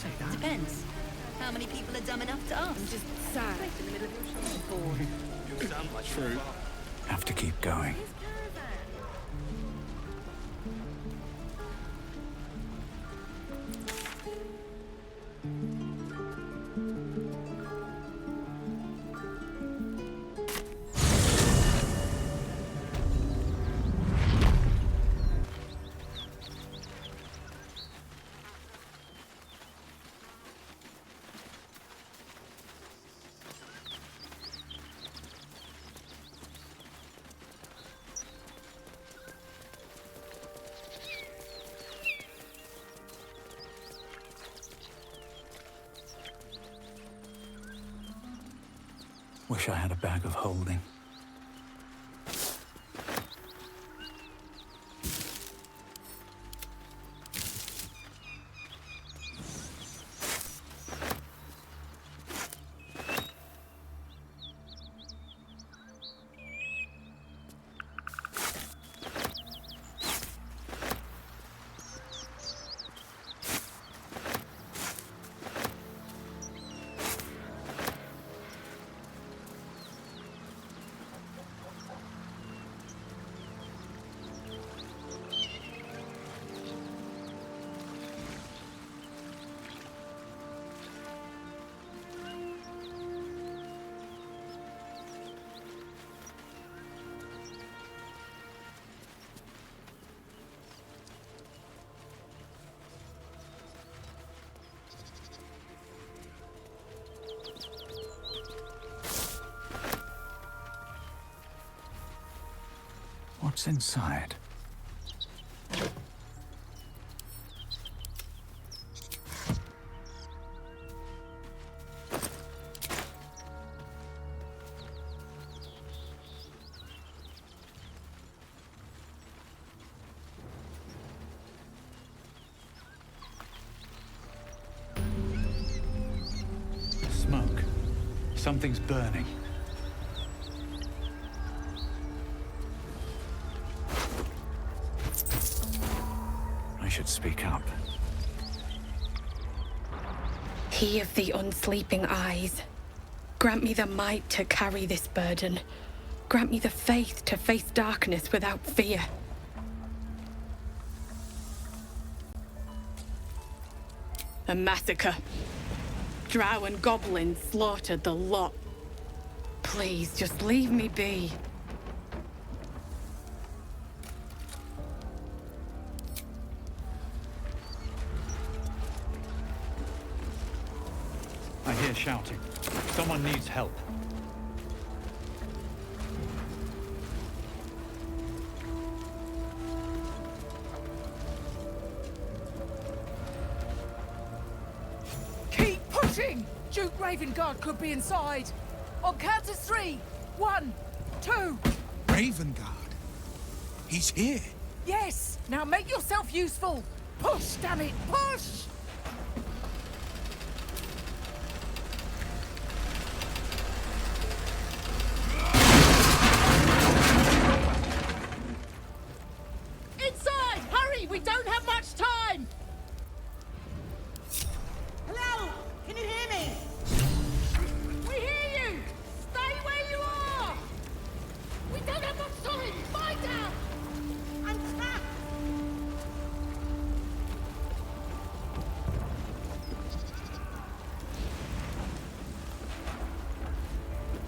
say that? Depends. How many people are dumb enough to ask? I'm just sad. Right in the middle of your shopping board. You sound like True. your Have to keep going. His caravan. Wish I had a bag of holding. What's inside? Smoke. Something's burning. I should speak up. He of the unsleeping eyes, grant me the might to carry this burden. Grant me the faith to face darkness without fear. A massacre. Drow and goblins slaughtered the lot. Please, just leave me be. I hear shouting. Someone needs help. Keep pushing! Duke Ravengard could be inside. On count of 3. 1, 2. Ravengard? He's here. Yes! Now make yourself useful! Push, damn it! Push! Inside! Hurry! We don't have much time! Hello? Can you hear me? We hear you! Stay where you are! We don't have much time! Find out! I'm trapped!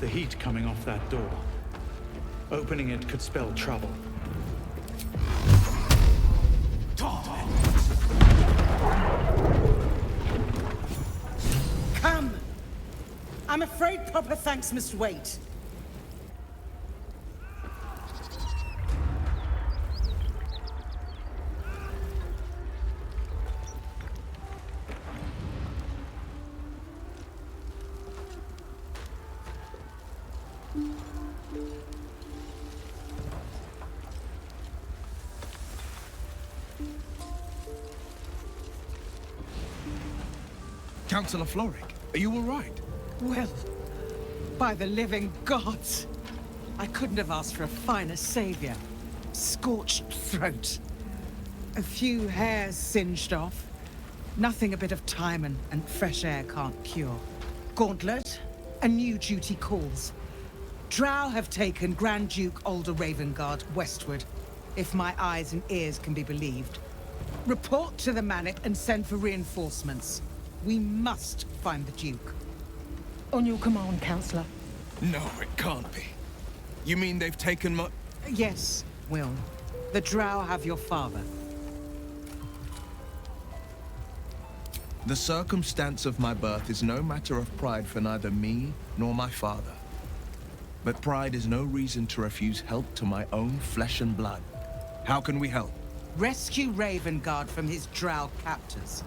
The heat coming off that door. Opening it could spell trouble. Come! I'm afraid proper thanks must wait. Councillor Floric, are you all right? Well, by the living gods, I couldn't have asked for a finer savior. Scorched throat, a few hairs singed off, Nothing a bit of time and fresh air can't cure. Gauntlet, a new duty calls. Drow have taken Grand Duke Older Ravengard westward, if my eyes and ears can be believed. Report to the Manic and send for reinforcements. We must find the Duke. On your command, Counselor. No, it can't be. You mean they've taken my... Yes, Will. The Drow have your father. The circumstance of my birth is no matter of pride for neither me nor my father. But pride is no reason to refuse help to my own flesh and blood. How can we help? Rescue Ravengard from his Drow captors.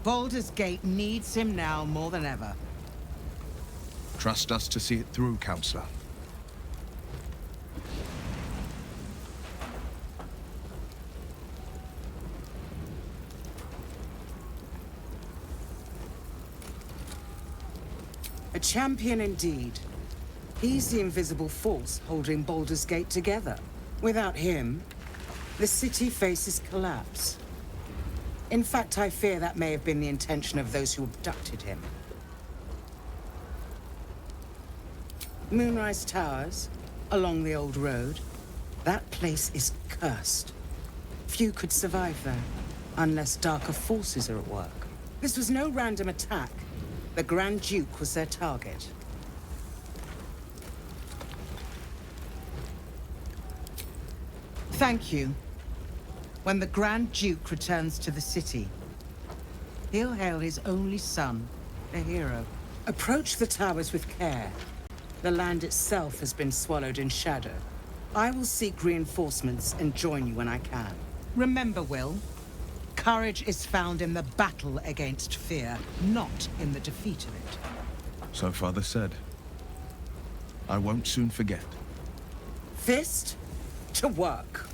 Baldur's Gate needs him now more than ever. Trust us to see it through, Counselor. A champion indeed. He's the invisible force holding Baldur's Gate together. Without him, the city faces collapse. In fact, I fear that may have been the intention of those who abducted him. Moonrise Towers, along the old road. That place is cursed. Few could survive there, unless darker forces are at work. This was no random attack. The Grand Duke was their target. Thank you. When the Grand Duke returns to the city, he'll hail his only son, a hero. Approach the towers with care. The land itself has been swallowed in shadow. I will seek reinforcements and join you when I can. Remember, Will, courage is found in the battle against fear, not in the defeat of it. So Father said. I won't soon forget. Fist to work.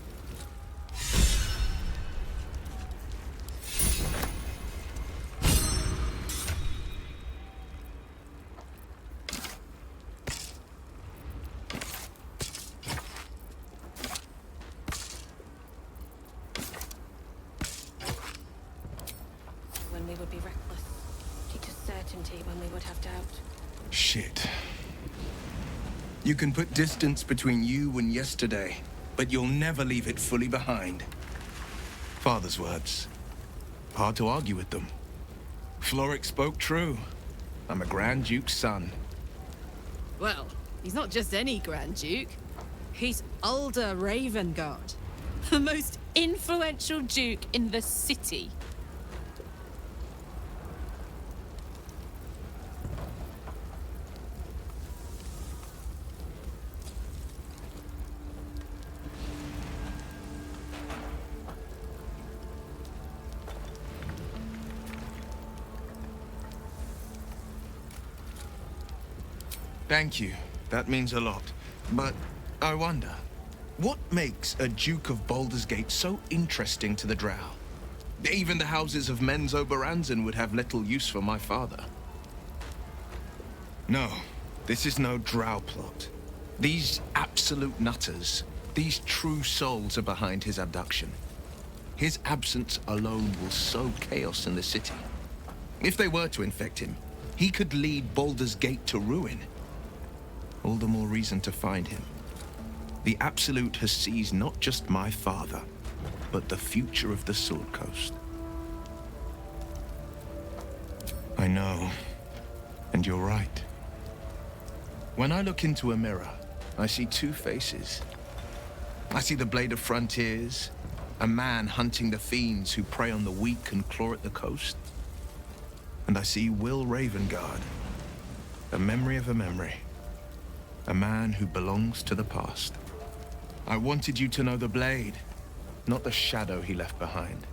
When we would be reckless. Teach us certainty when we would have doubt. Shit. You can put distance between you and yesterday, but you'll never leave it fully behind. Father's words. Hard to argue with them. Floric spoke true. I'm a Grand Duke's son. Well, he's not just any Grand Duke. He's Older Ravengard, the most influential Duke in the city. Thank you. That means a lot. But I wonder, what makes a Duke of Baldur's Gate so interesting to the Drow? Even the houses of Men's Oberanzen would have little use for my father. No, this is no Drow plot. These absolute nutters, these true souls are behind his abduction. His absence alone will sow chaos in the city. If they were to infect him, he could lead Baldur's Gate to ruin. All the more reason to find him. The Absolute has seized not just my father, but the future of the Sword Coast. I know, and you're right. When I look into a mirror, I see two faces. I see the Blade of Frontiers, a man hunting the fiends who prey on the weak and claw at the coast. And I see Will Ravengard, the memory of a memory. A man who belongs to the past. I wanted you to know the Blade, not the shadow he left behind.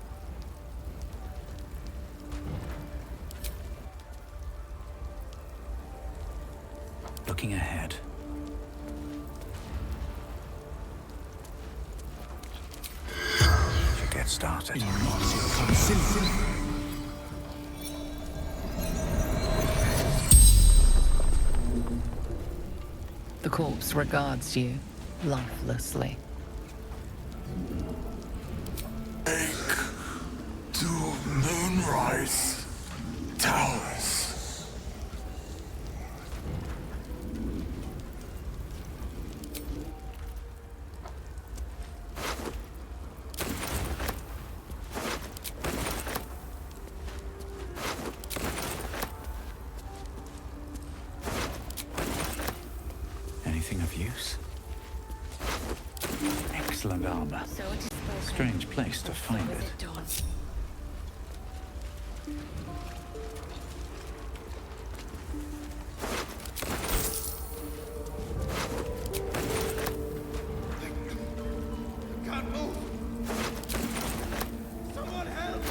Looking ahead. To get started. The corpse regards you lifelessly. To Moonrise. Towers. Towers. Anything of use? Excellent armor. So it is spoken. Strange place to find So is it. done. Can't move. Someone help.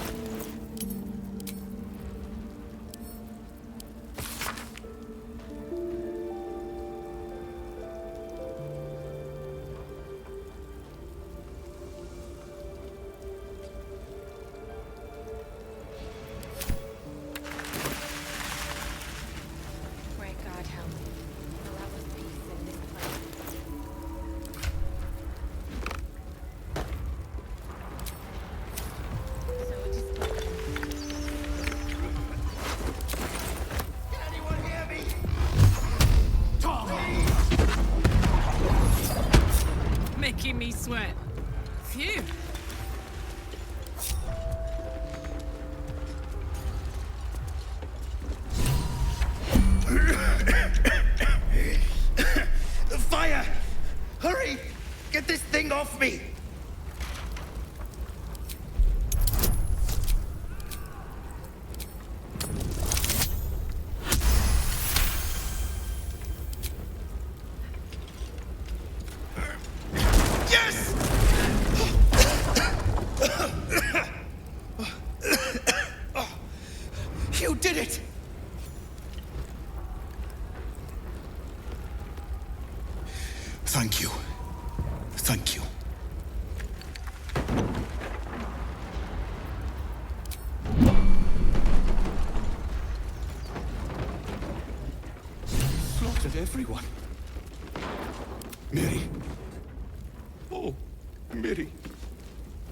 Great God, help. Allow us peace in this place. So it is spoken. Can anyone hear me? Making me sweat. Phew. Fire! Hurry! Get this thing off me! Yes! You did it! Thank you. Thank you. Slaughtered everyone. Mary. Oh, Mary.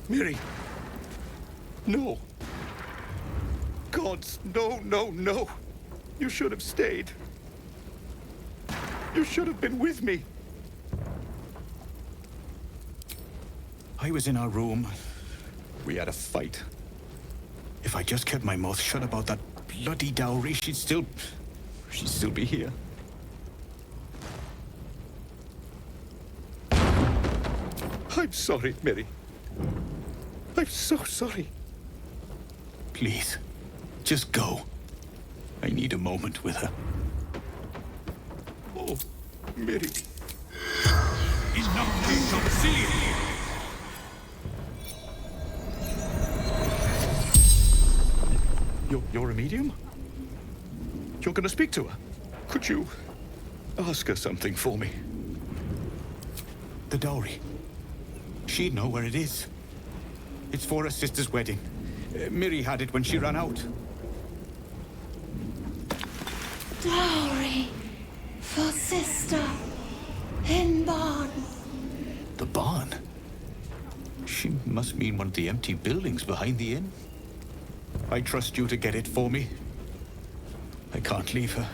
Mary. No. Gods, no, no, no. You should have stayed. You should have been with me. I was in our room. We had a fight. If I just kept my mouth shut about that bloody dowry, she'd still be here. I'm sorry, Mary. I'm so sorry. Please, just go. I need a moment with her. Oh, Mary. You're a medium? You're gonna speak to her? Could you ask her something for me? The dowry. She'd know where it is. It's for her sister's wedding. Miri had it when she ran out. Dowry for sister in barn. The barn? She must mean one of the empty buildings behind the inn. I trust you to get it for me. I can't leave her.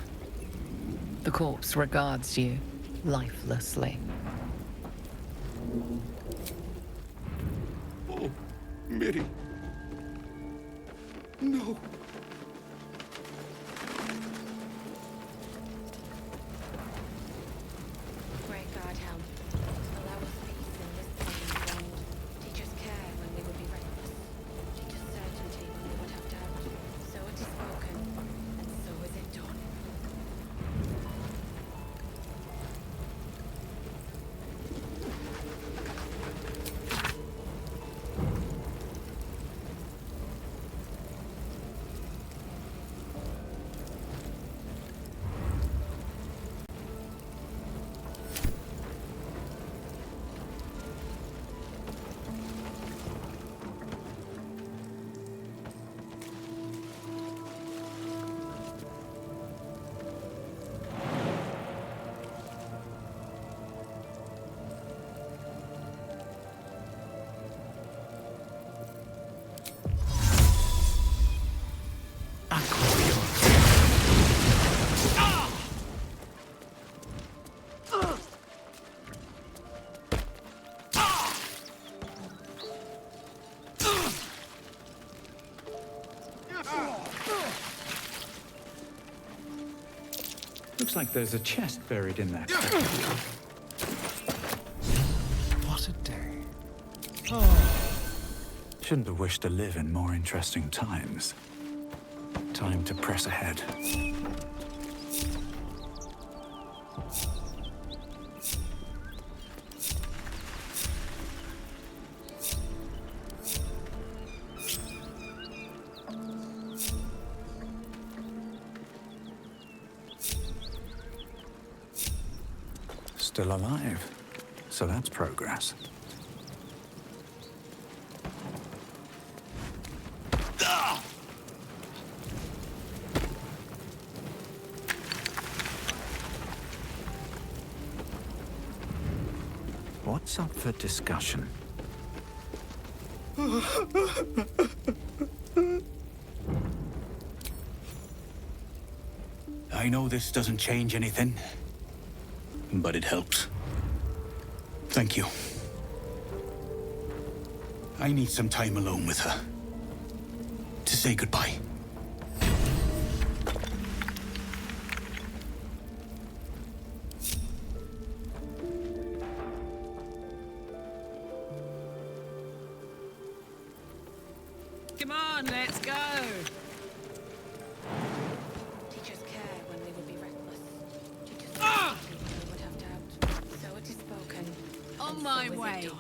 The corpse regards you lifelessly. Oh, Mary. No. Great God, help. Allow us peace in this place and teach us care when we would be reckless. Teach us certainty when we would have doubt. So it is spoken, and so is it done. Looks like there's a chest buried in there. What a day. Oh. Shouldn't have wished to live in more interesting times. Time to press ahead. Still alive, so that's progress. What's up for discussion? I know this doesn't change anything, but it helps. Thank you. I need some time alone with her. To say goodbye. Come on, let's go. Teachers care when they would be reckless. Teachers care when they would have doubt. So it is spoken. On and my so is it way. done.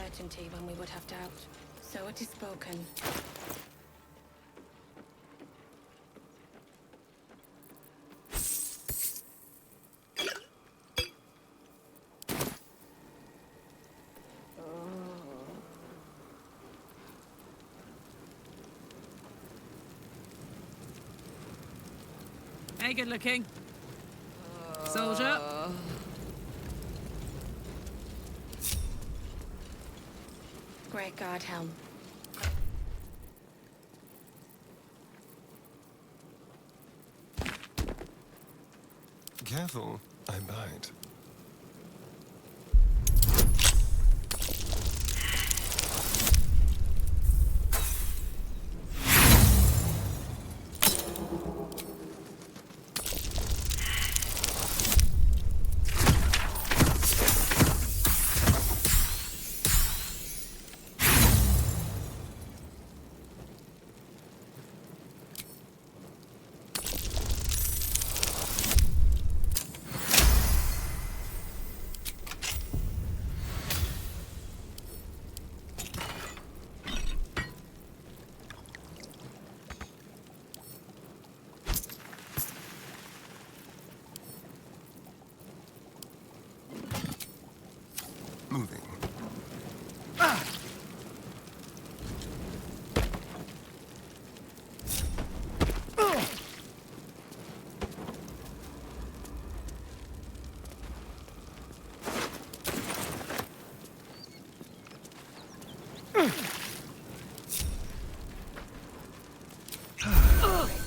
certainty when we would have doubt. So it is spoken. Hey, good looking. Soldier. Great guard helm. Careful, I bite. Moving.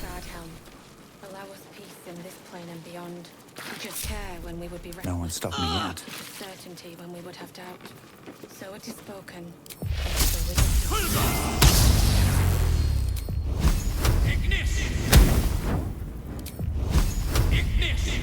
Guard helm. Allow us peace in this plane and beyond. Teach us care when we would be No one stopped me yet. Teach us certainty when we would have doubt. So it is spoken. And so it is done. Ignis! Ignis!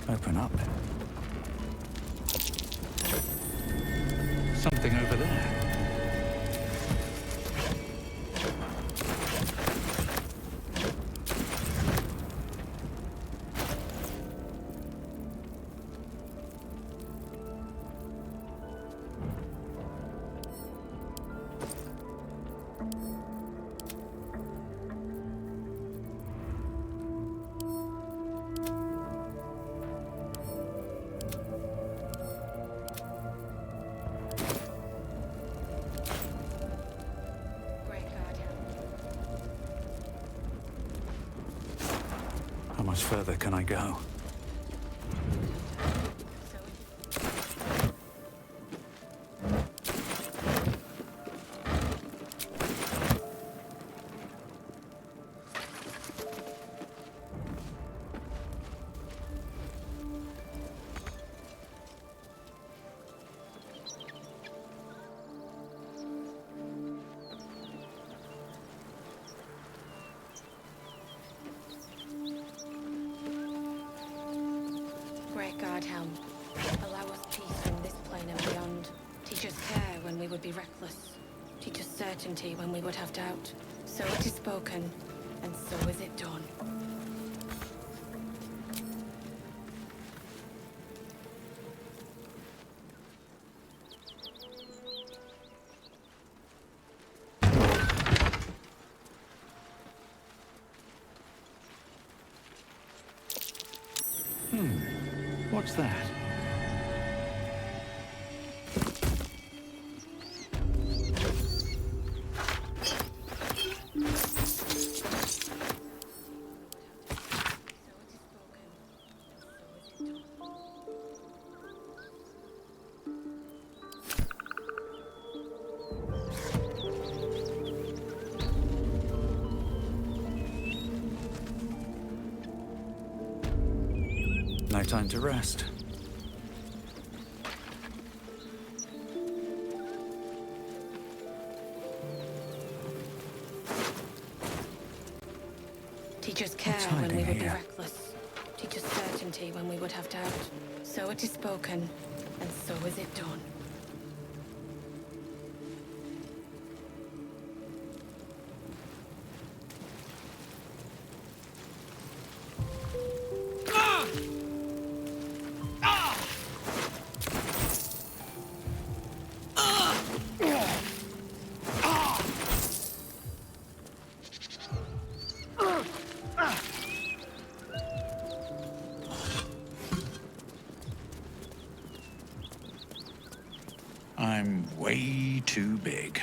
Open up. Something over there. Great guard helm. How much further can I go? So it is Great guard helm. Allow us peace in this plane and beyond. Teach us care when we would be reckless. Teach us certainty when we would have doubt. So it is spoken, and so is it done. What's that? No time to rest. Teach us care hiding when we would be here? reckless. Teach us certainty when we would have doubt. So it is spoken, and so is it done. I'm way too big.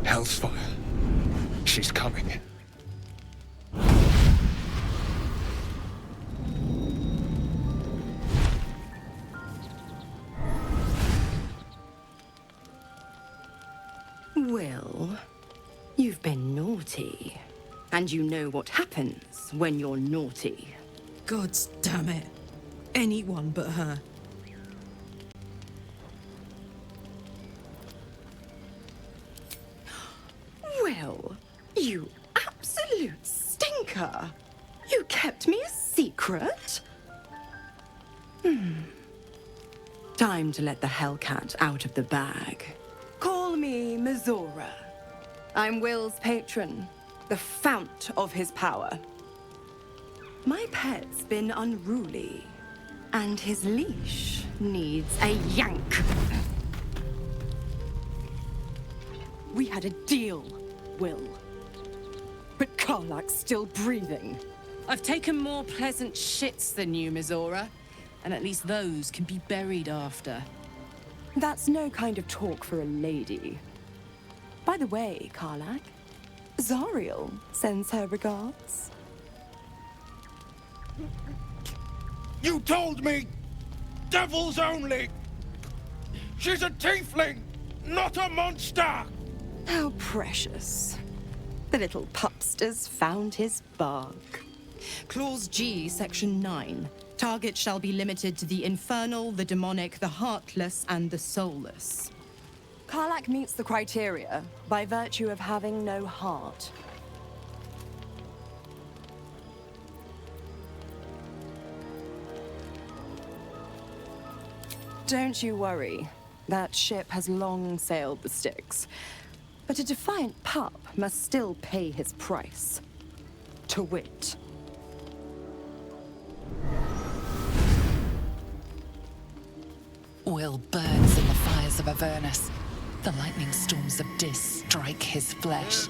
Hellsfire. She's coming. Well, you've been naughty. And you know what happens when you're naughty. God damn it. Anyone but her. Well, you absolute stinker. You kept me a secret? Time to let the Hellcat out of the bag. Call me Mizora. I'm Will's patron, the fount of his power. My pet's been unruly, and his leash needs a yank. We had a deal, Will. But Karlak's still breathing. I've taken more pleasant shits than you, Mizora. And at least those can be buried after. That's no kind of talk for a lady. By the way, Karlak, Zariel sends her regards. You told me! Devils only! She's a tiefling, not a monster! How precious. The little pupster's found his bark. Clause G, Section 9. Target shall be limited to the infernal, the demonic, the heartless, and the soulless. Karlak meets the criteria by virtue of having no heart. Don't you worry. That ship has long sailed the Styx. But a defiant pup must still pay his price. To wit. Will burns in the fires of Avernus. The lightning storms of Dis strike his flesh.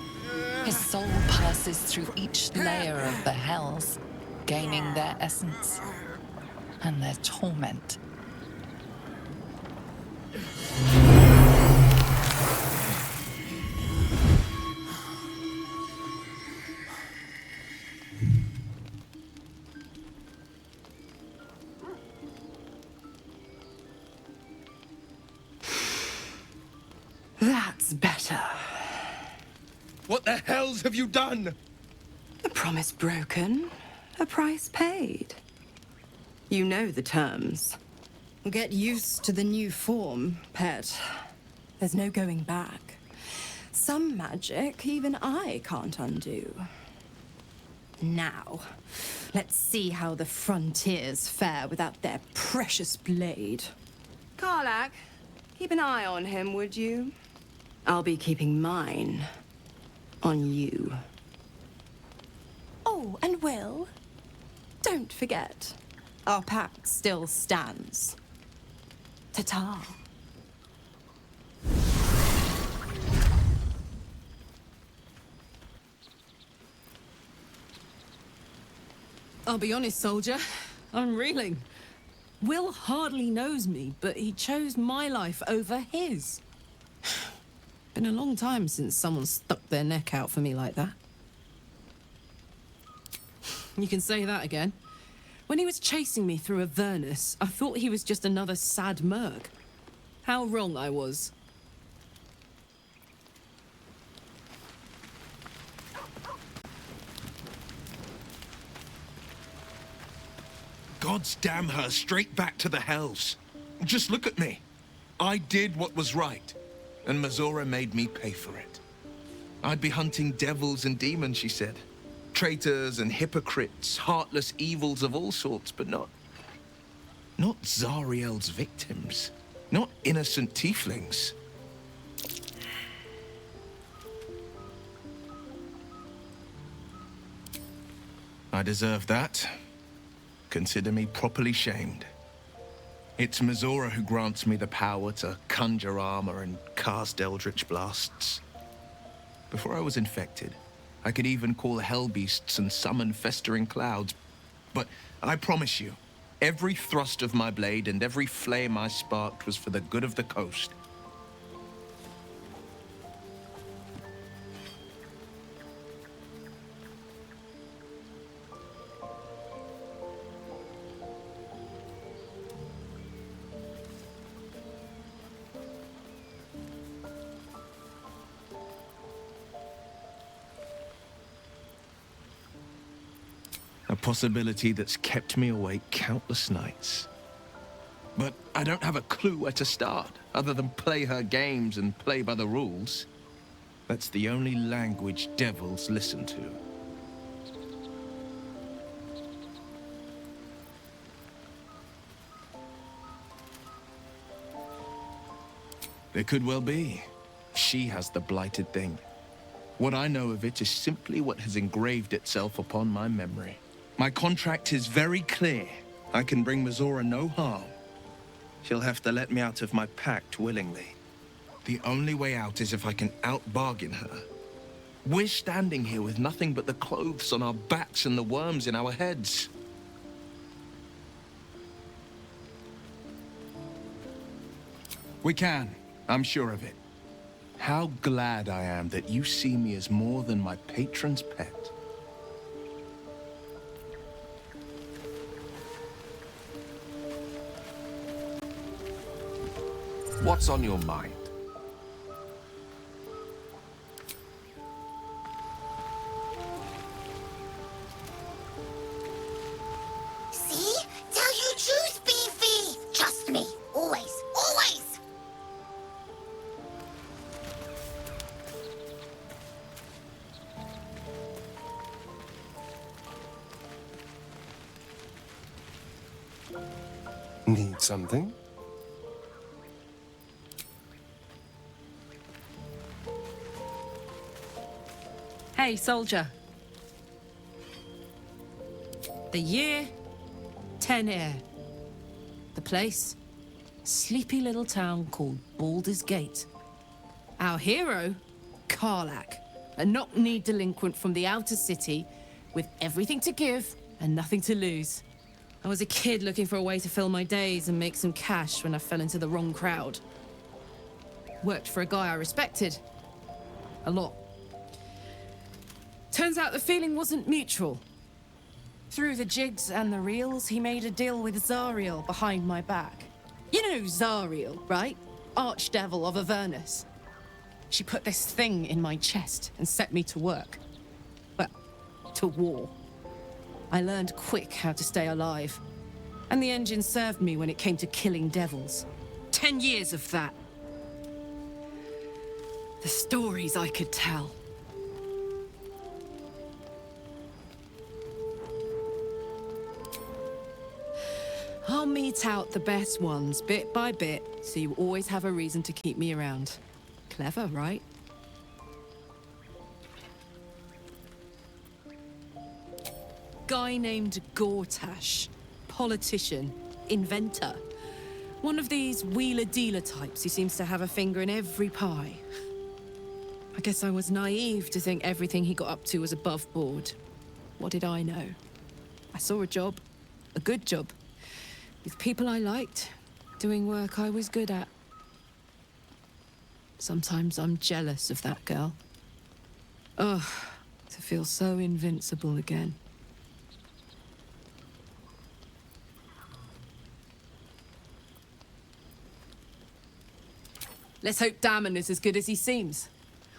His soul passes through each layer of the hells, gaining their essence and their torment. That's better. What the hells have you done? A promise broken, a price paid. You know the terms. Get used to the new form, pet. There's no going back. Some magic even I can't undo. Now, let's see how the frontiers fare without their precious blade. Karlak, keep an eye on him, would you? I'll be keeping mine on you. Oh, and Will, don't forget, our pact still stands. Ta-ta. I'll be honest, soldier. I'm reeling. Will hardly knows me, but he chose my life over his. Been a long time since someone stuck their neck out for me like that. You can say that again. When he was chasing me through Avernus, I thought he was just another sad merc. How wrong I was. God's damn her, straight back to the hells. Just look at me. I did what was right, and Mazora made me pay for it. I'd be hunting devils and demons, she said. Traitors and hypocrites, heartless evils of all sorts, but not Zariel's victims. Not innocent tieflings. I deserve that. Consider me properly shamed. It's Mazora who grants me the power to conjure armor and cast eldritch blasts. Before I was infected, I could even call hell beasts and summon festering clouds. But I promise you, every thrust of my blade and every flame I sparked was for the good of the coast. A possibility that's kept me awake countless nights. But I don't have a clue where to start, other than play her games and play by the rules. That's the only language devils listen to. There could well be. She has the blighted thing. What I know of it is simply what has engraved itself upon my memory. My contract is very clear. I can bring Mazora no harm. She'll have to let me out of my pact willingly. The only way out is if I can out-bargain her. We're standing here with nothing but the clothes on our backs and the worms in our heads. We can. I'm sure of it. How glad I am that you see me as more than my patron's pet. What's on your mind? See? Tell you truth, Beefy! Trust me. Always. Always! Need something? Hey, soldier. The year, 10 air. The place, sleepy little town called Baldur's Gate. Our hero, Karlach, a knock-kneed delinquent from the outer city with everything to give and nothing to lose. I was a kid looking for a way to fill my days and make some cash when I fell into the wrong crowd. Worked for a guy I respected. A lot. Turns out the feeling wasn't mutual. Through the jigs and the reels, he made a deal with Zariel behind my back. You know Zariel, right? Archdevil of Avernus. She put this thing in my chest and set me to work. Well, to war. I learned quick how to stay alive. And the engine served me when it came to killing devils. 10 years of that. The stories I could tell. I'll mete out the best ones bit by bit, so you always have a reason to keep me around. Clever, right? Guy named Gortash. Politician. Inventor. One of these wheeler-dealer types who seems to have a finger in every pie. I guess I was naive to think everything he got up to was above board. What did I know? I saw a job, A good job. With people I liked, doing work I was good at. Sometimes I'm jealous of that girl. Ugh, to feel so invincible again. Let's hope Damon is as good as he seems.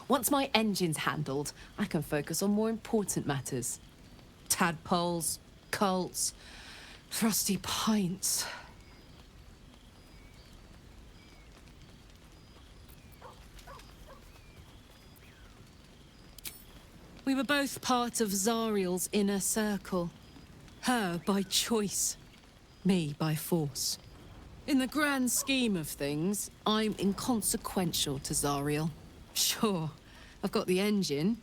Once my engine's handled, I can focus on more important matters. Tadpoles, cults, frosty pints. We were both part of Zariel's inner circle. Her by choice, me by force. In the grand scheme of things, I'm inconsequential to Zariel. Sure, I've got the engine,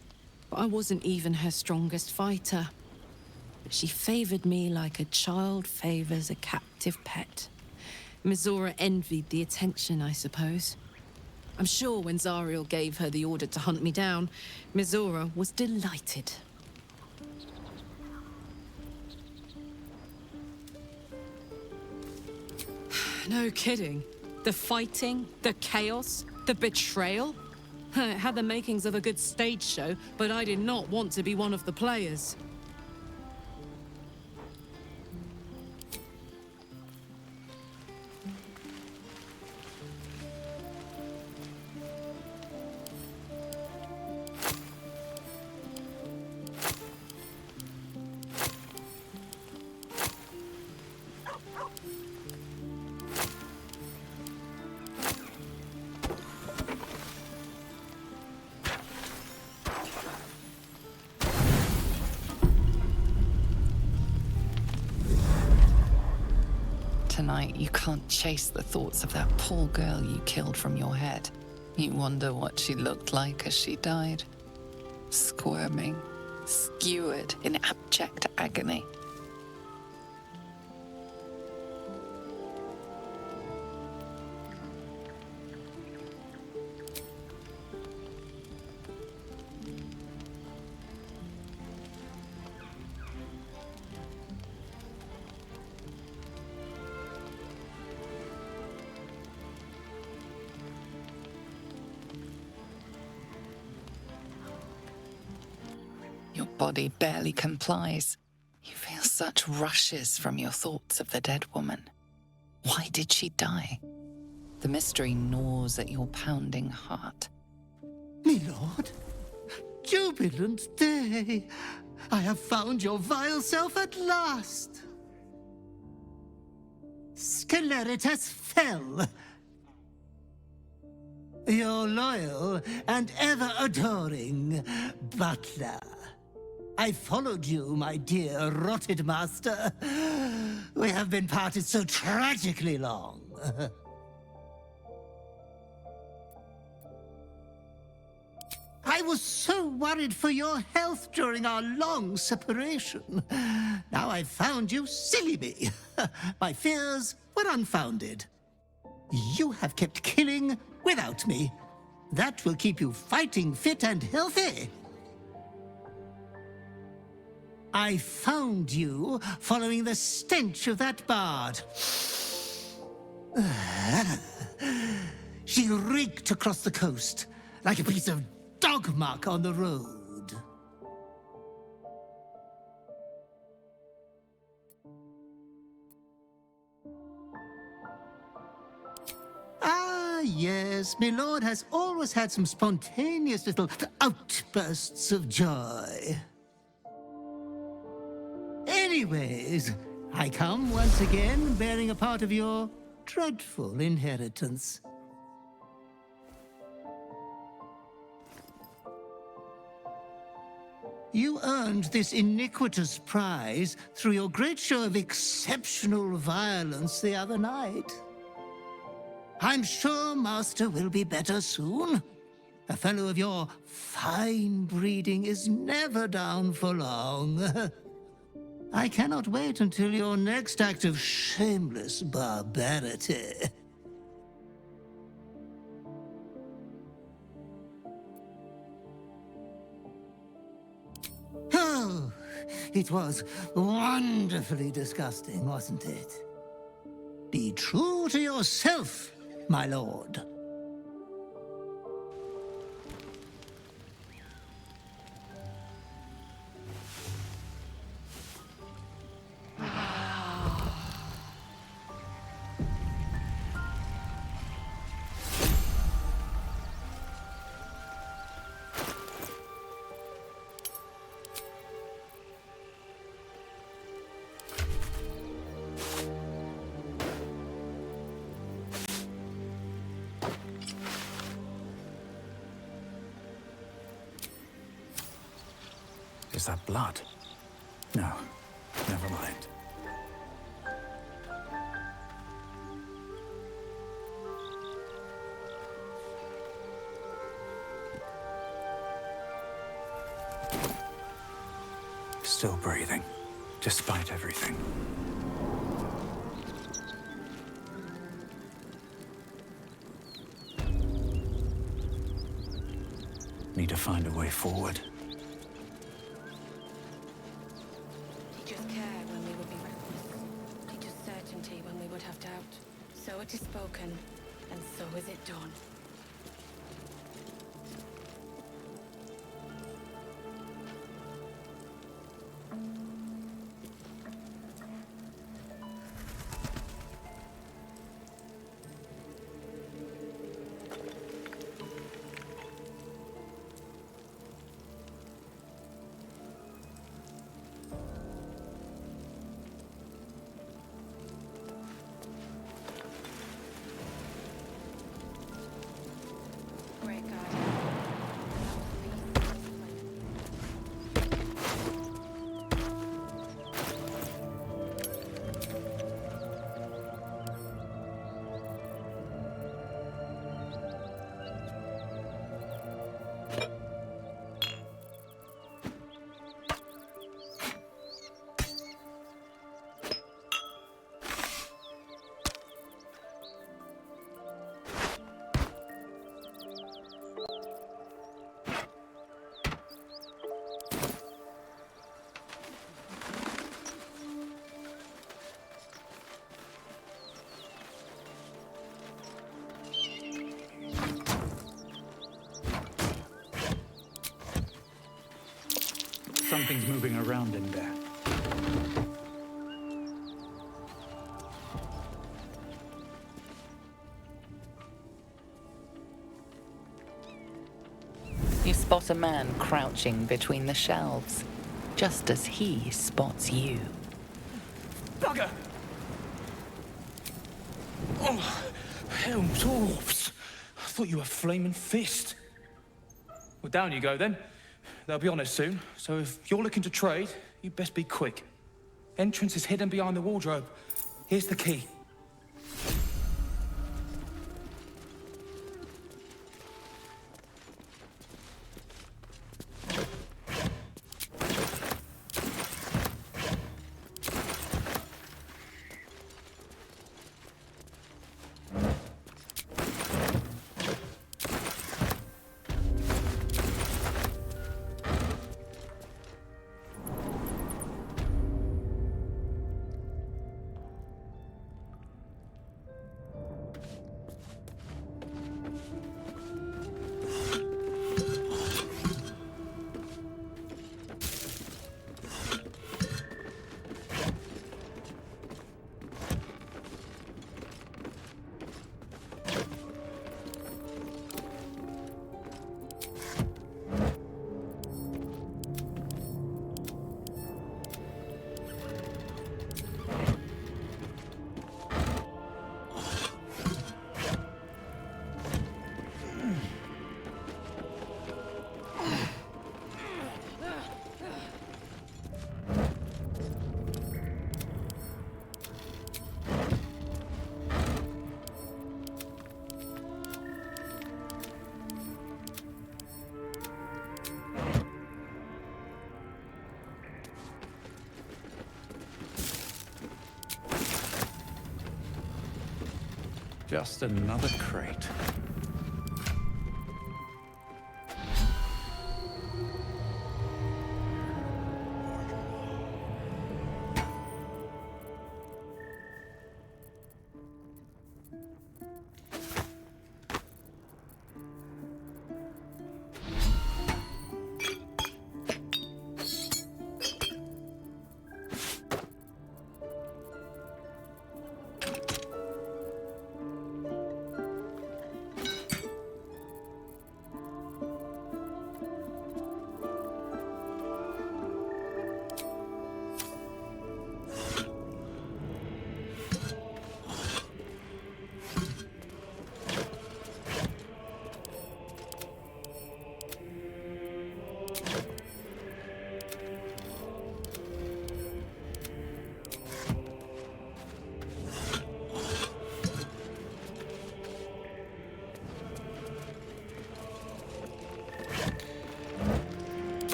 but I wasn't even her strongest fighter. But she favored me like a child favors a captive pet. Mizora envied the attention, I suppose. I'm sure when Zariel gave her the order to hunt me down, Mizora was delighted. No kidding. The fighting, the chaos, the betrayal. It had the makings of a good stage show, but I did not want to be one of the players. Tonight, you can't chase the thoughts of that poor girl you killed from your head. You wonder what she looked like as she died. Squirming, skewered in abject agony. Your body barely complies. You feel such rushes from your thoughts of the dead woman. Why did she die? The mystery gnaws at your pounding heart. Me lord, jubilant day. I have found your vile self at last. Sceleritas fell. Your loyal and ever-adoring butler. I followed you, my dear rotted master. We have been parted so tragically long. I was so worried for your health during our long separation. Now I've found you, silly me. My fears were unfounded. You have kept killing without me. That will keep you fighting fit and healthy. I found you following the stench of that bard. She reeked across the coast like a piece of dog muck on the road. Ah, yes, my lord has always had some spontaneous little outbursts of joy. Anyways, I come once again bearing a part of your dreadful inheritance. You earned this iniquitous prize through your great show of exceptional violence the other night. I'm sure Master will be better soon. A fellow of your fine breeding is never down for long. I cannot wait until your next act of shameless barbarity. Oh, It was wonderfully disgusting, wasn't it? Be true to yourself, my lord. Is that blood? No, never mind. Still breathing, despite everything. Need to find a way forward. Teachers care when we would be reckless. Teachers certainty when we would have doubt. So it is spoken, and so is it done. Great God. Something's moving around in there. You spot a man crouching between the shelves, just as he spots you. Bugger! Oh, hell, dwarfs! I thought you were Flaming Fist. Well, down you go then. They'll be on us soon, so if you're looking to trade, you best be quick. Entrance is hidden behind the wardrobe. Here's the key. Just another crate.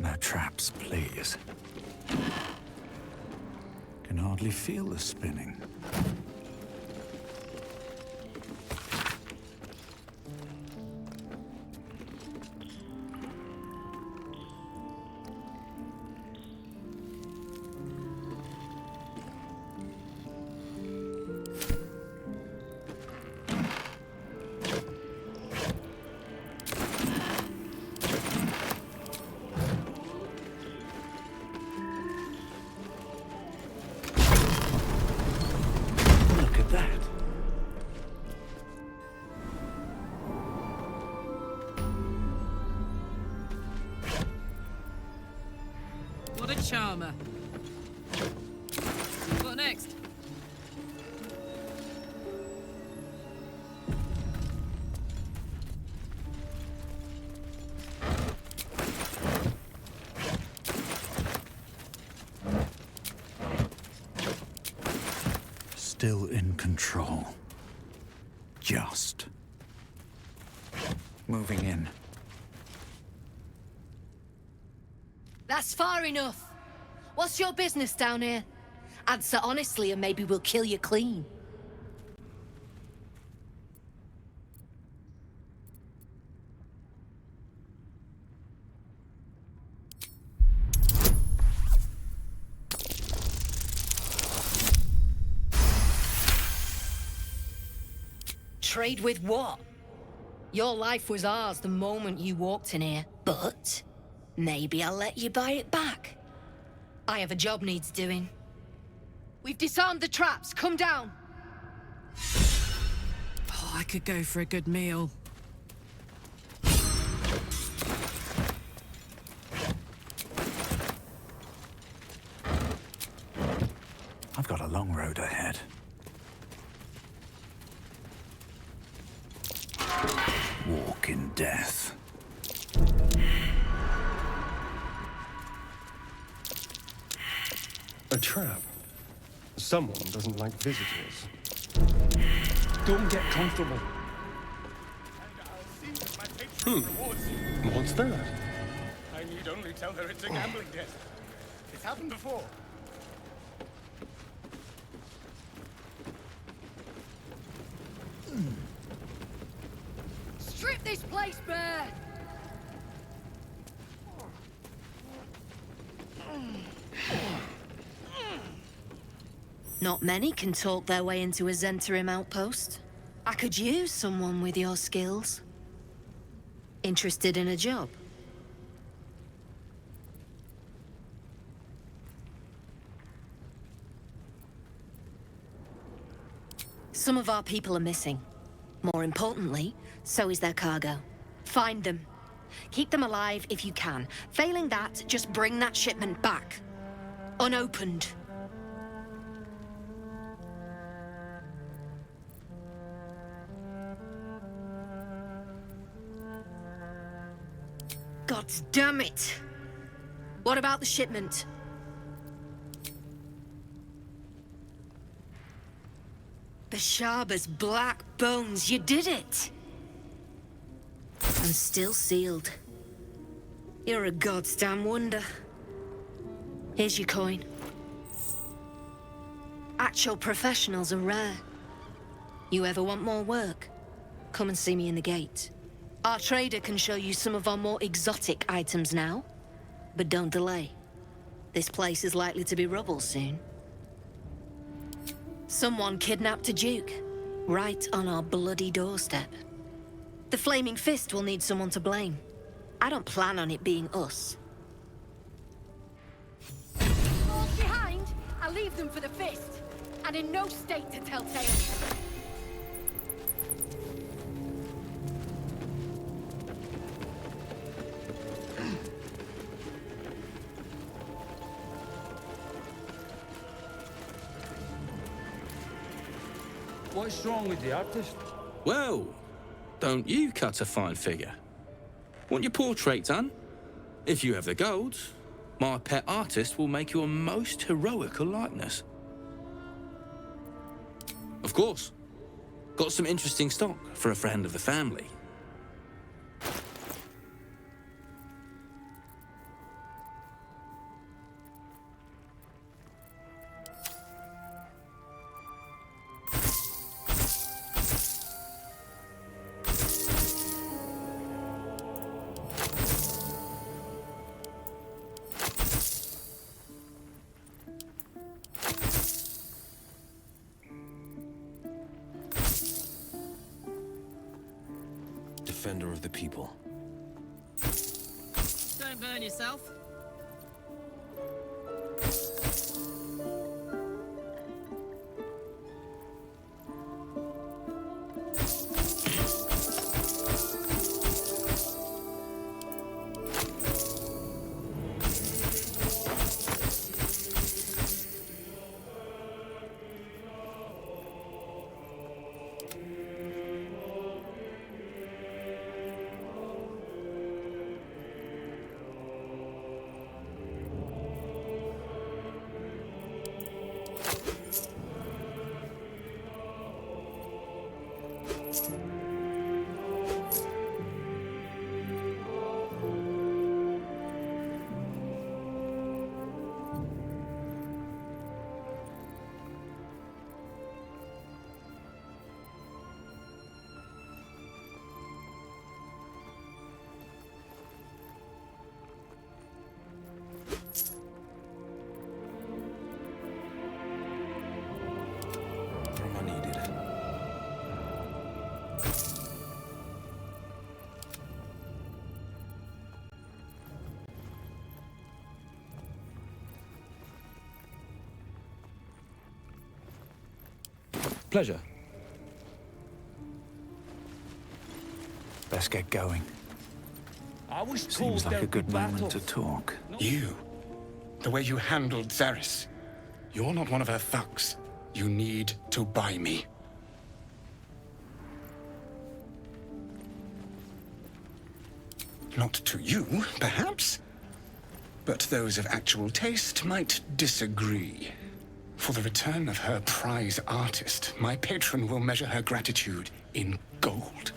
No traps, please. Can hardly feel the spinning. Look at that. What a charmer. What next? Still in control. Just. Moving in. That's far enough. What's your business down here? Answer honestly and maybe we'll kill you clean. Trade with what? Your life was ours the moment you walked in here, but maybe I'll let you buy it back. I have a job needs doing. We've disarmed the traps. Come down. Oh, I could go for a good meal. I've got a long road ahead. Walk in death. A trap. Someone doesn't like visitors. Don't get comfortable. What's that? I need only tell her it's a gambling debt. It's happened before. Strip this place bare. Not many can talk their way into a Zentarim outpost. I could use someone with your skills. Interested in a job? Some of our people are missing. More importantly, so is their cargo. Find them. Keep them alive if you can. Failing that, just bring that shipment back. Unopened. God damn it! What about the shipment? Bashaba's black bones, you did it! And still sealed. You're a goddamn wonder. Here's your coin. Actual professionals are rare. You ever want more work? Come and see me in the gate. Our trader can show you some of our more exotic items now. But don't delay. This place is likely to be rubble soon. Someone kidnapped a Duke, right on our bloody doorstep. The Flaming Fist will need someone to blame. I don't plan on it being us. Falls behind, I leave them for the Fist, and in no state to tell tales. What's wrong with the artist? Well, don't you cut a fine figure? Want your portrait done? If you have the gold, my pet artist will make you a most heroical likeness. Of course. Got some interesting stock for a friend of the family. defender of the people. Don't burn yourself. Pleasure. Best get going. I was told Seems like a there'd be good moment to battles. talk. You? The way you handled Zaris. You're not one of her thugs. You need to buy me. Not to you, perhaps. But those of actual taste might disagree. For the return of her prize artist, my patron will measure her gratitude in gold.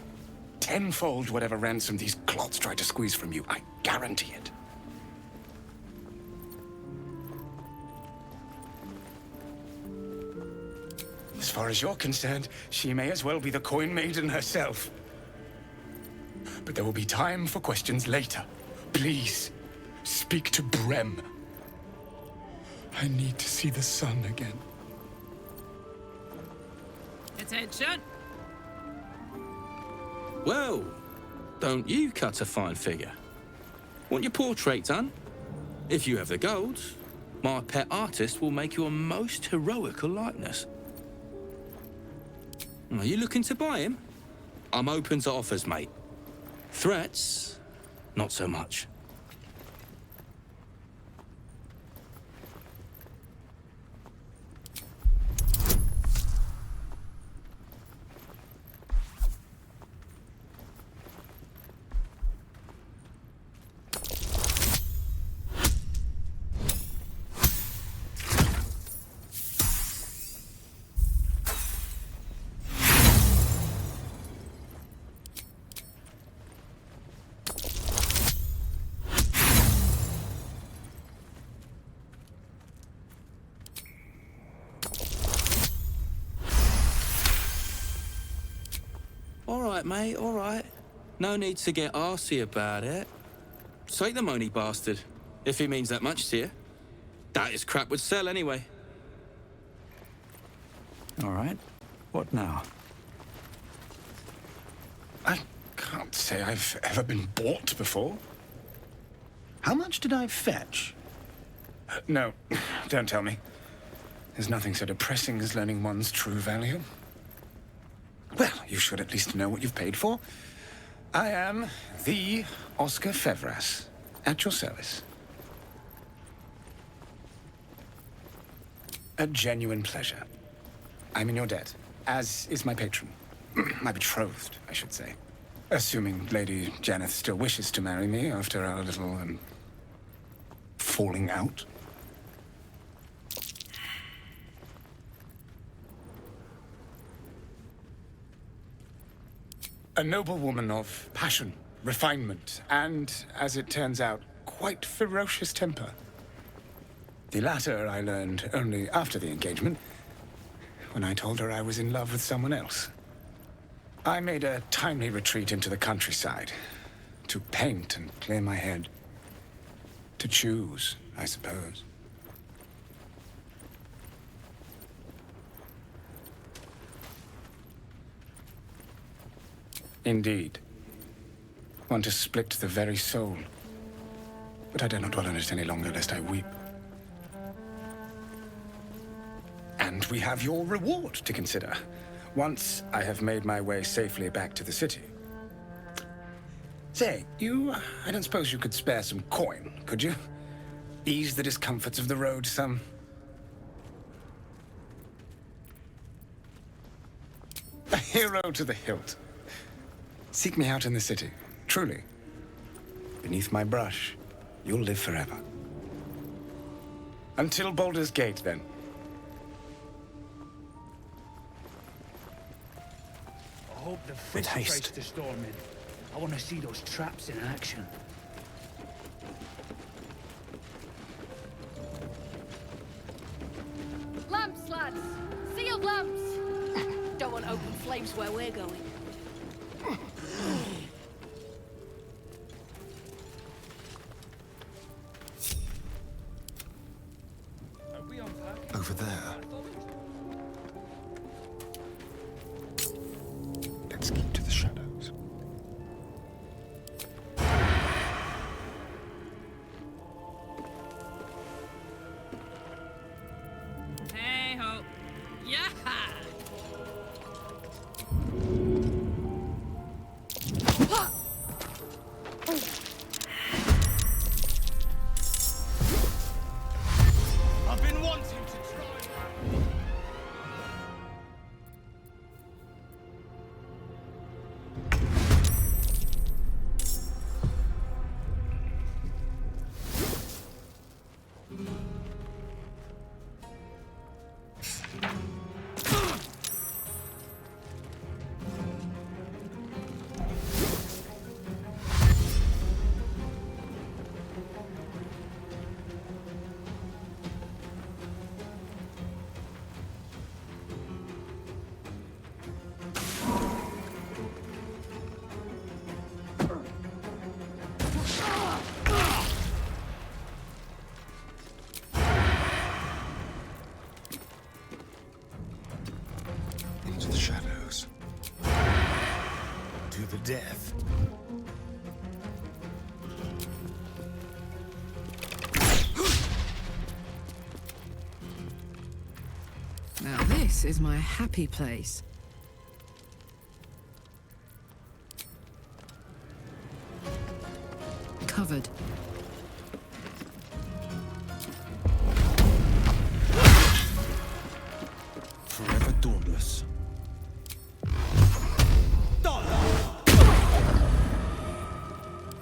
Tenfold whatever ransom these clots try to squeeze from you, I guarantee it. As far as you're concerned, she may as well be the coin maiden herself. But there will be time for questions later. Please, speak to Brem. I need to see the sun again. Attention! Well, don't you cut a fine figure? Want your portrait done? If you have the gold, my pet artist will make you a most heroical likeness. Are you looking to buy him? I'm open to offers, mate. Threats? Not so much. All right, mate, all right. No need to get arsey about it. Take the money, bastard, if he means that much to you. That is crap would sell anyway. All right. What now? I can't say I've ever been bought before. How much did I fetch? No, don't tell me. There's nothing so depressing as learning one's true value. Well, you should at least know what you've paid for. I am the Oscar Fevras, at your service. A genuine pleasure. I'm in your debt, as is my patron. My betrothed, I should say. Assuming Lady Janeth still wishes to marry me after our little, falling out. A noble woman of passion, refinement, and, as it turns out, quite ferocious temper. The latter I learned only after the engagement, when I told her I was in love with someone else. I made a timely retreat into the countryside, to paint and clear my head. To choose, I suppose. Indeed. one to split the very soul. But I dare not dwell on it any longer, lest I weep. And we have your reward to consider, once I have made my way safely back to the city. Say, I don't suppose you could spare some coin, could you? Ease the discomforts of the road some. A hero to the hilt. Seek me out in the city, truly. Beneath my brush, you'll live forever. Until Baldur's Gate, then. I hope the fish tries to storm in. I want to see those traps in action. Lamps, lads! Sealed lamps! Don't want open flames where we're going. Over there. Let's keep to the shadows. Hey ho. Yeah. I've been wanting to try. Into the shadows. To the death. Now this is my happy place. Covered. Forever dauntless.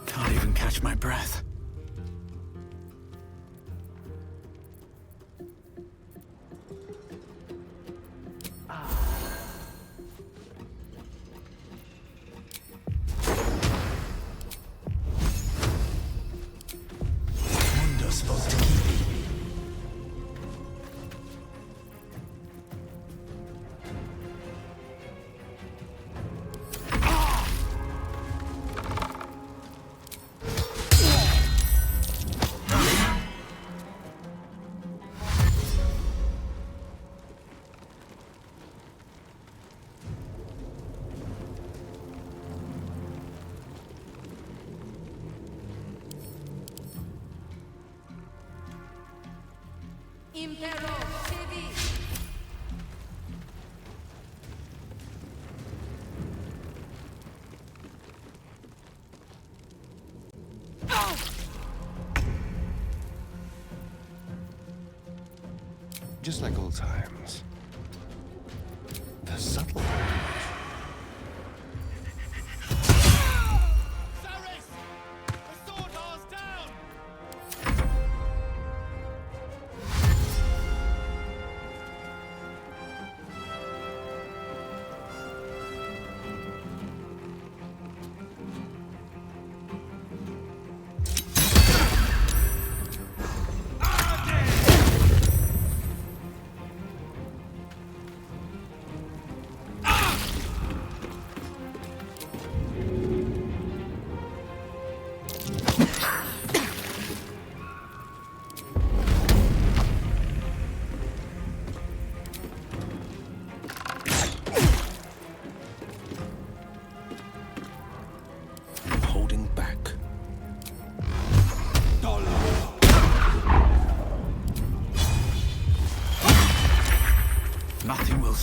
Can't even catch my breath. Impero TV. Just like old times. The subtle.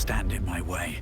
stand in my way.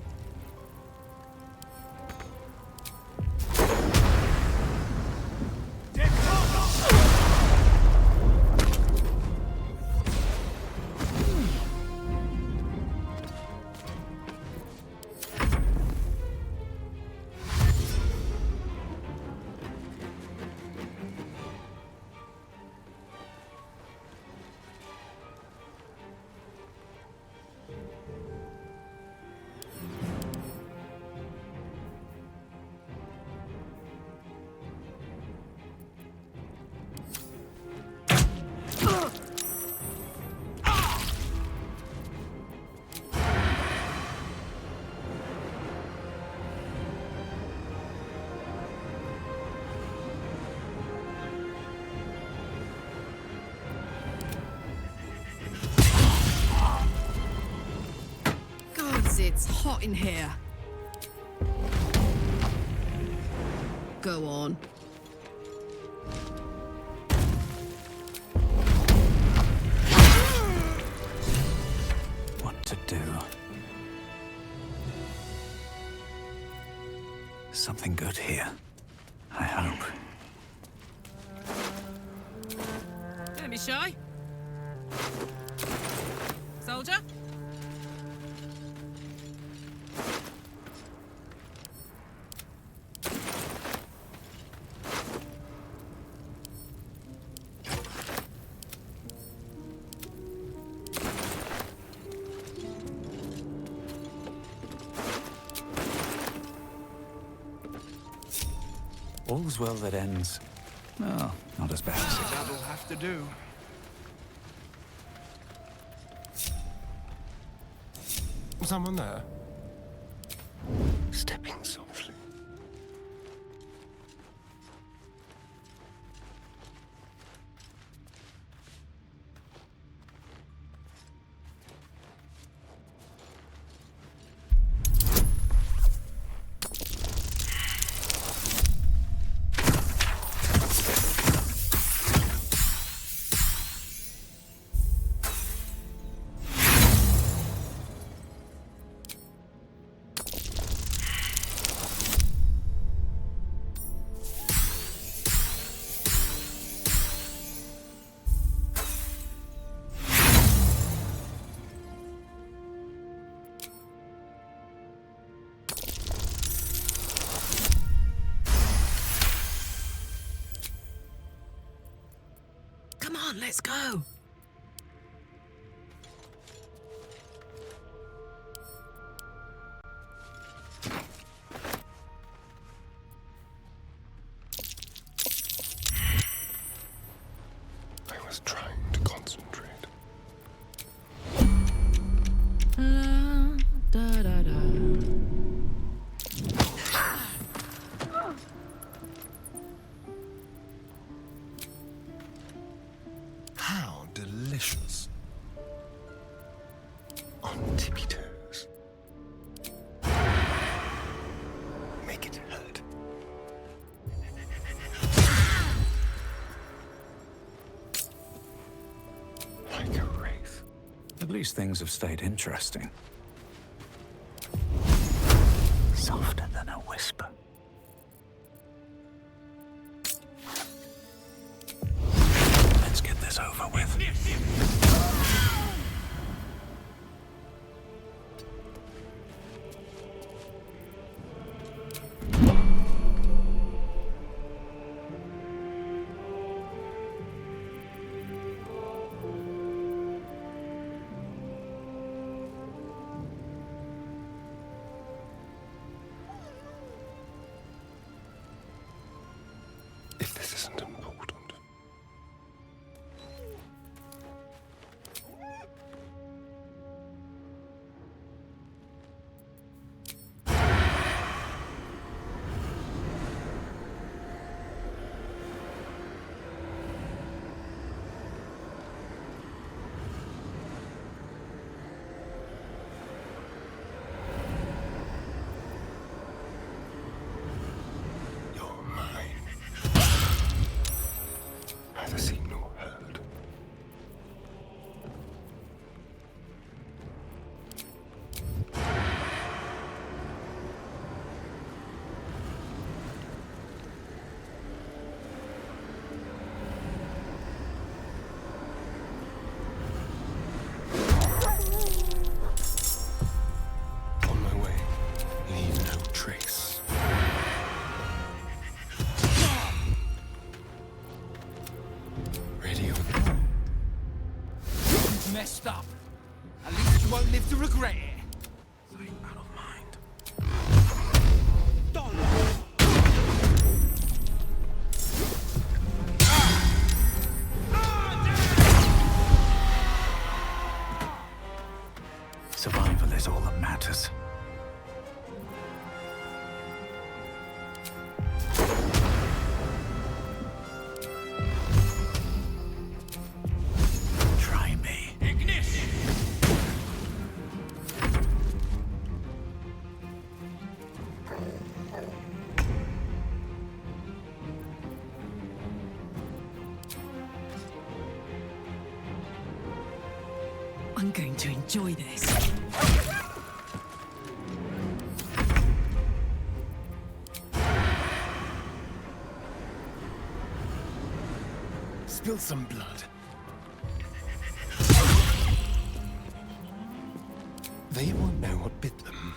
It's hot in here. Go on. What to do? Something good here. I hope. Don't be shy. Soldier? All's well that ends. Oh, not as bad as it. That'll have to do. Someone there? Stepping softly. Come on, let's go. I was trying to concentrate. Da, da, da. How delicious. On tippy toes. Make it hurt. Like a wraith. At least things have stayed interesting. Softer than a whisper. Let's get this over with. messed up. At least you won't live to regret it. Survival is all that matters. Try me. Ignis! I'm going to enjoy this. Spill some blood. They won't know what bit them.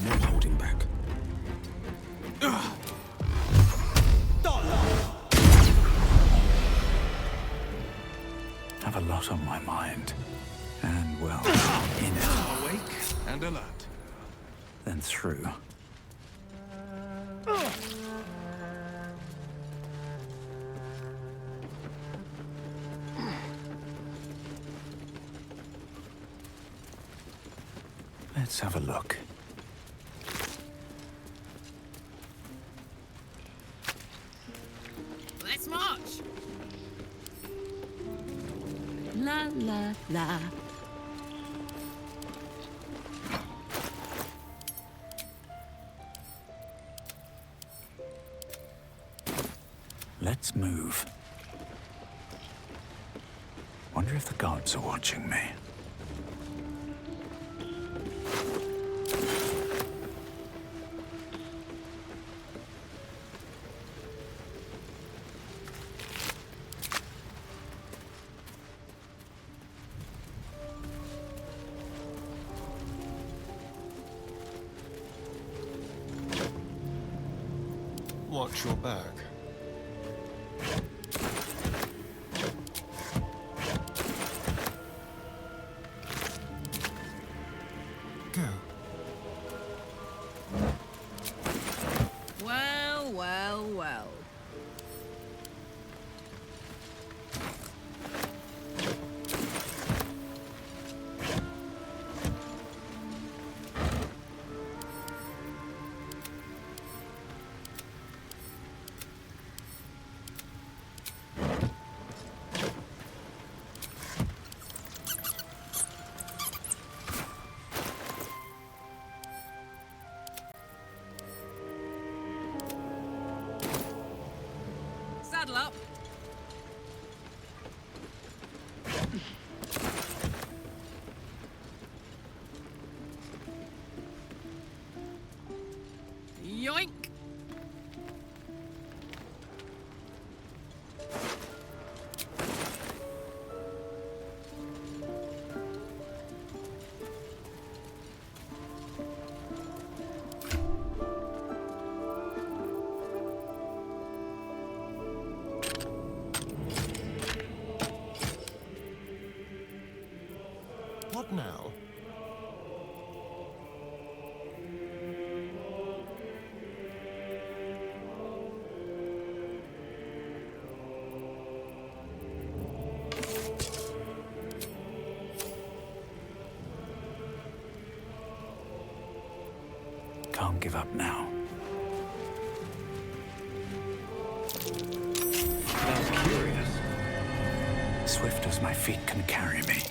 No holding back. Have a lot on my mind. And, well, in it. Awake and alert. Then through. Let's have a look. Let's march! La la la. Let's move. Wonder if the gods are watching me. Watch your back. Go. Well, well, well. Saddle up. Yoink. What now? Can't give up now. I'm curious. Swift as my feet can carry me.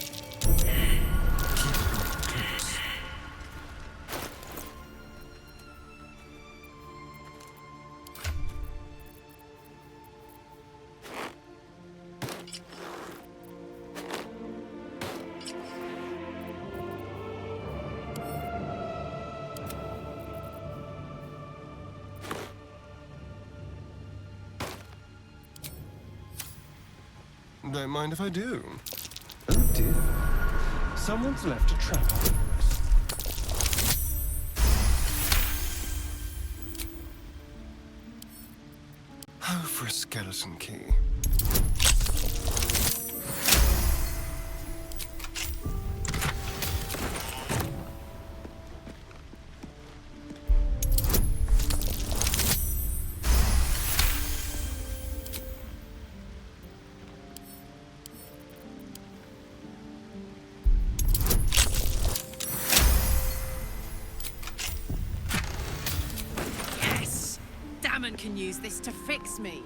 Don't mind if I do. Oh dear. Someone's left a trap on us. Oh, for a skeleton key. Yes! Damon can use this to fix me.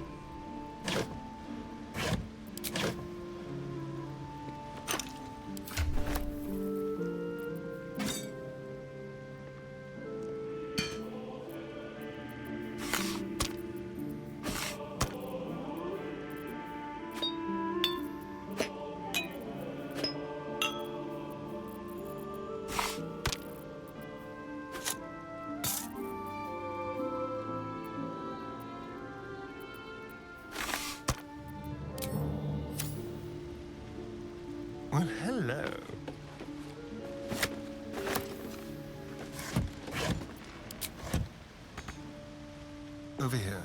Well, hello. Over here.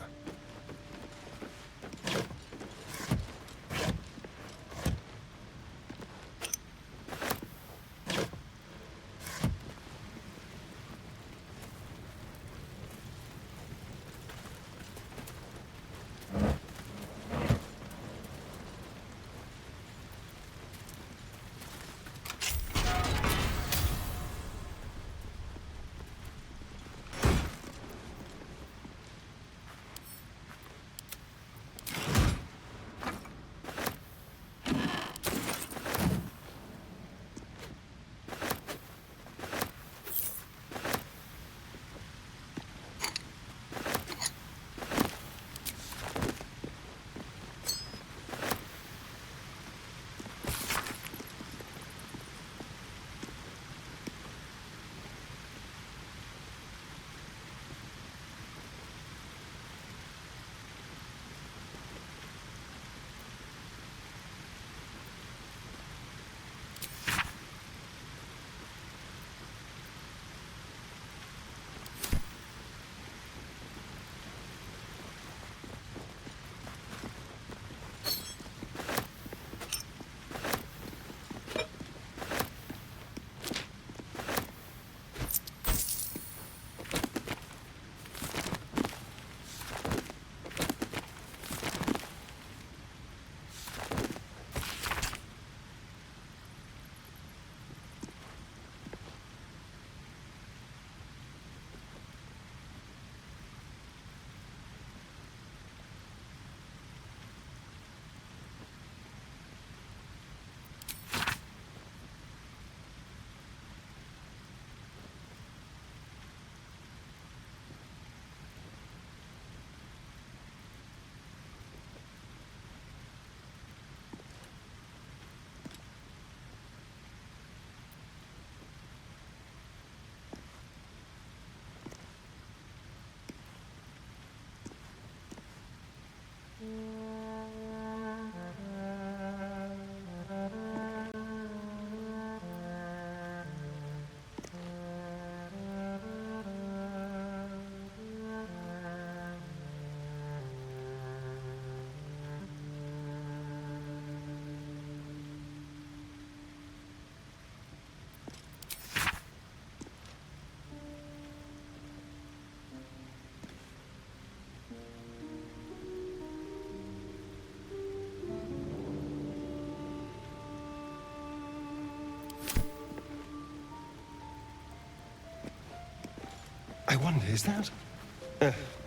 I wonder, is that?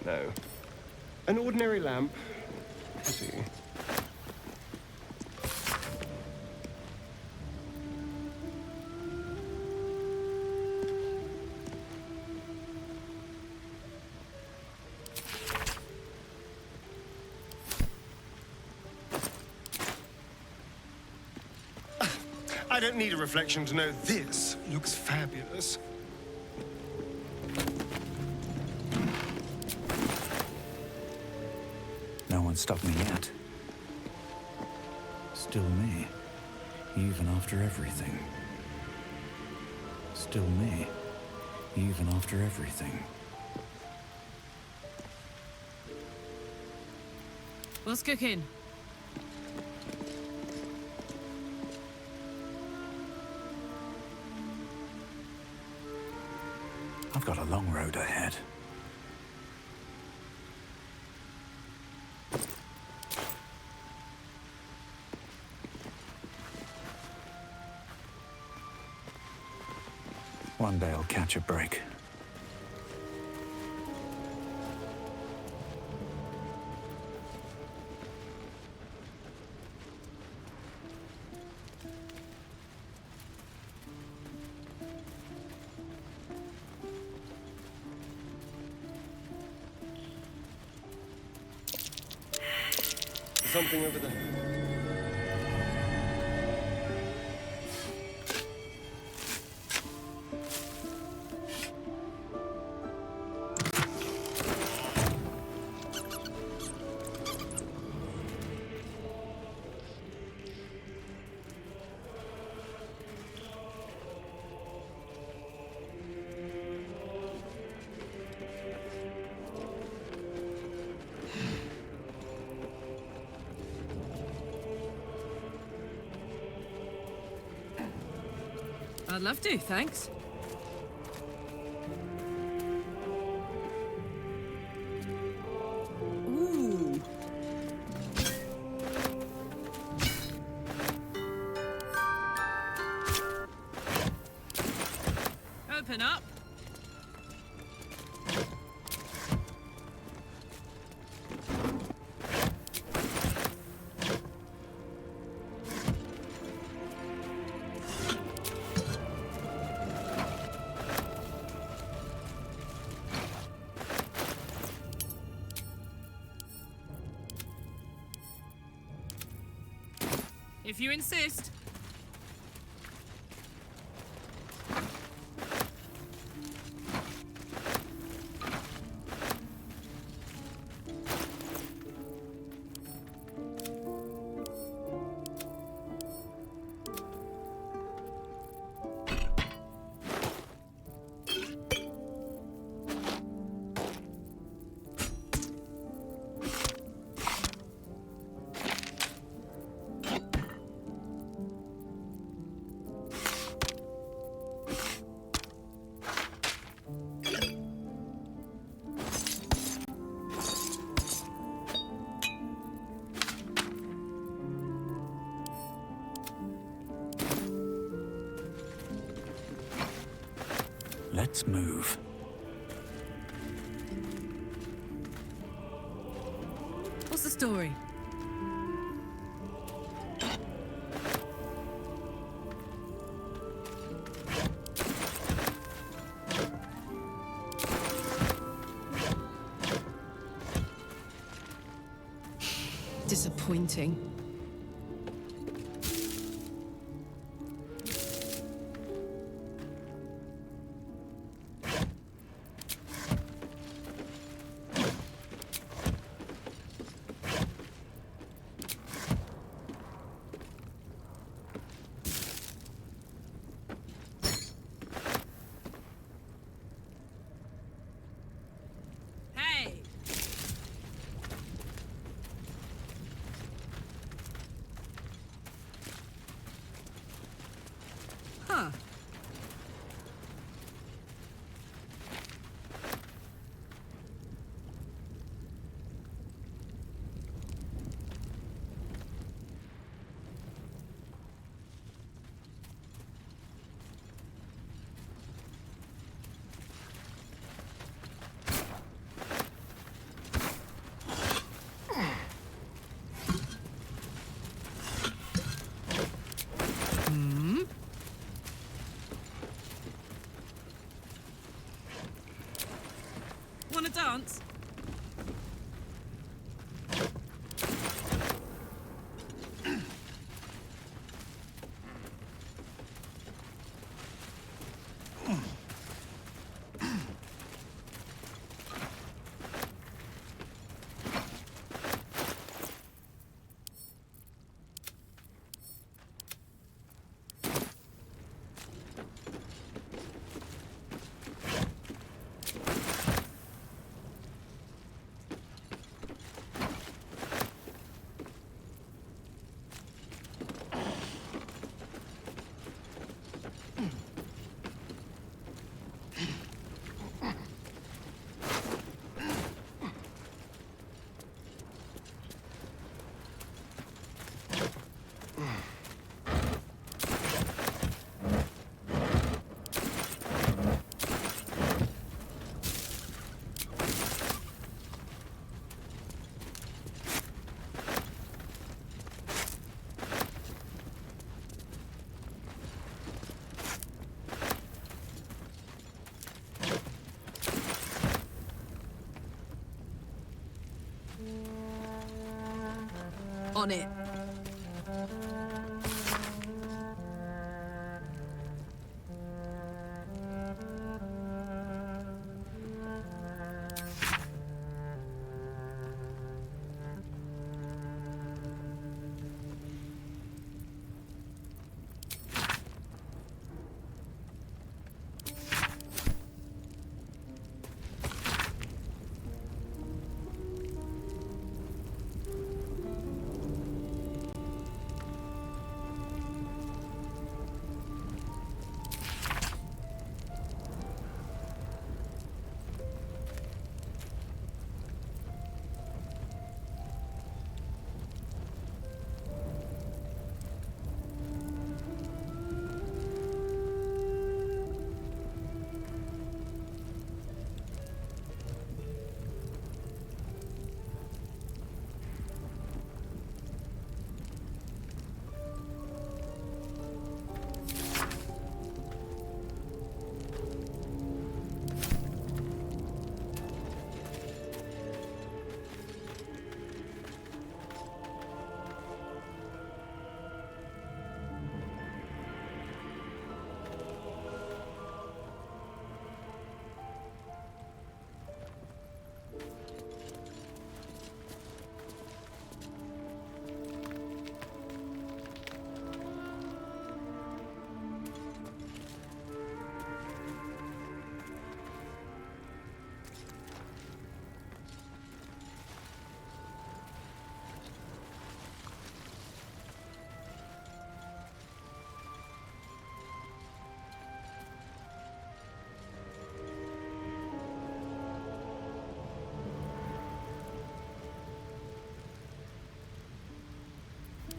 No. An ordinary lamp. Pity. I don't need a reflection to know this looks fabulous. No one stopped me yet. It's Still me, even after everything. Still me, even after everything. What's cooking? I've got a long road ahead. One day I'll catch a break. Something over there. I'd love to, thanks. Ooh. Open up. If you insist. Let's move. What's the story? Disappointing. Huh. Wanna dance? On it.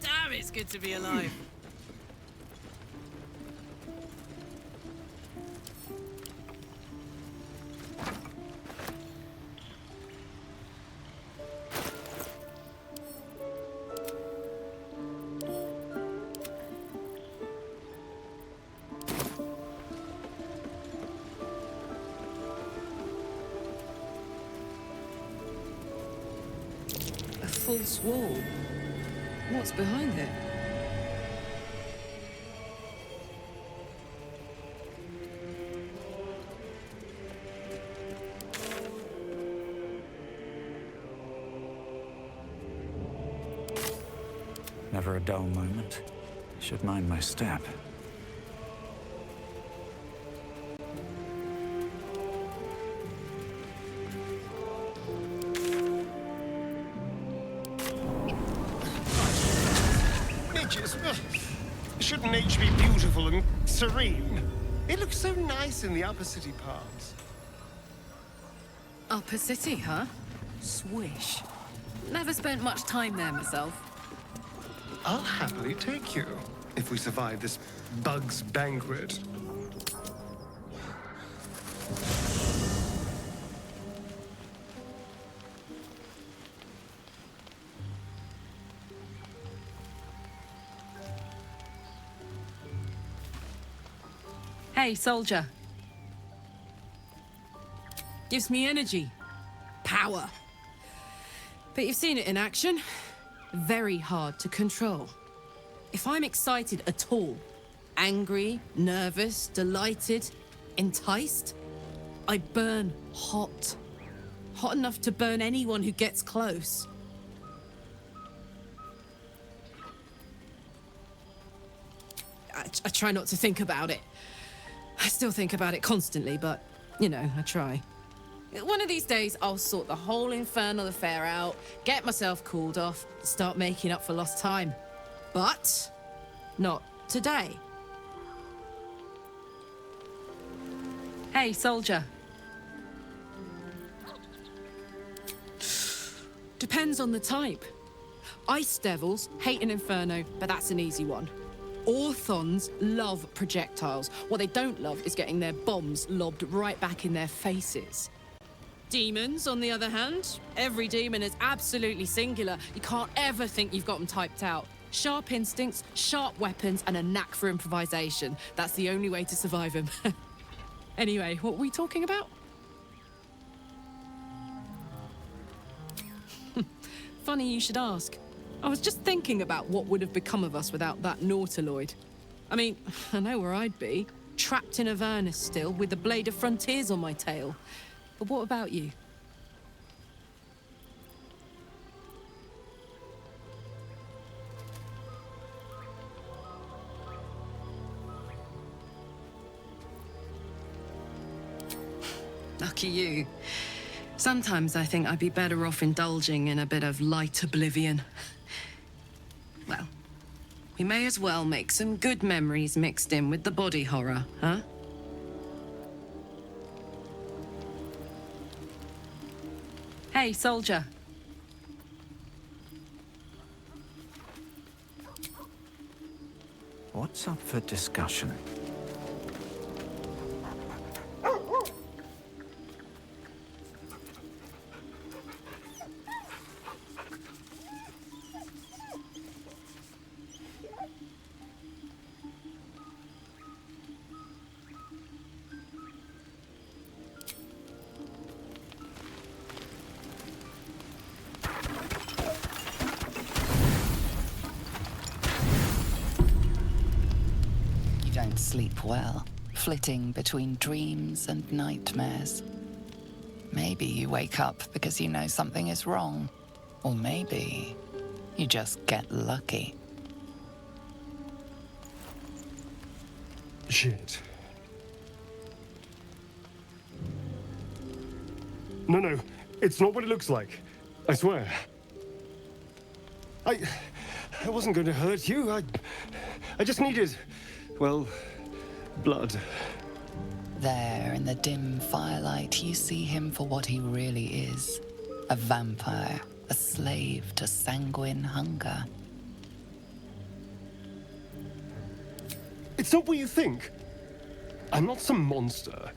Damn, it's good to be alive. A false wall. What's behind it? Never a dull moment. Should mind my step. Shouldn't nature be beautiful and serene? It looks so nice in the upper city parts. Upper City, huh? Swish. Never spent much time there myself. I'll happily take you, if we survive this bug's banquet. Hey, soldier. Gives me energy. Power. But you've seen it in action. Very hard to control. If I'm excited at all, angry, nervous, delighted, enticed, I burn hot. Hot enough to burn anyone who gets close. I try not to think about it. I still think about it constantly, but, you know, I try. One of these days, I'll sort the whole infernal affair out, get myself cooled off, start making up for lost time. But not today. Hey, soldier. Depends on the type. Ice devils hate an inferno, but that's an easy one. Orthons love projectiles. What they don't love is getting their bombs lobbed right back in their faces. Demons, on the other hand, every demon is absolutely singular. You can't ever think you've got them typed out. Sharp instincts, sharp weapons, and a knack for improvisation. That's the only way to survive them. Anyway, what were we talking about? Funny you should ask. I was just thinking about what would have become of us without that Nautiloid. I mean, I know where I'd be. Trapped in Avernus still, with the Blade of Frontiers on my tail. But what about you? Lucky you. Sometimes I think I'd be better off indulging in a bit of light oblivion. Well, we may as well make some good memories mixed in with the body horror, huh? Hey, soldier. What's up for discussion? Sleep well, flitting between dreams and nightmares. Maybe you wake up because you know something is wrong, or maybe you just get lucky. Shit. No, it's not what it looks like. I swear. I wasn't going to hurt you. I just needed, well, blood. There, in the dim firelight, you see him for what he really is. A vampire, a slave to sanguine hunger. It's not what you think. I'm not some monster.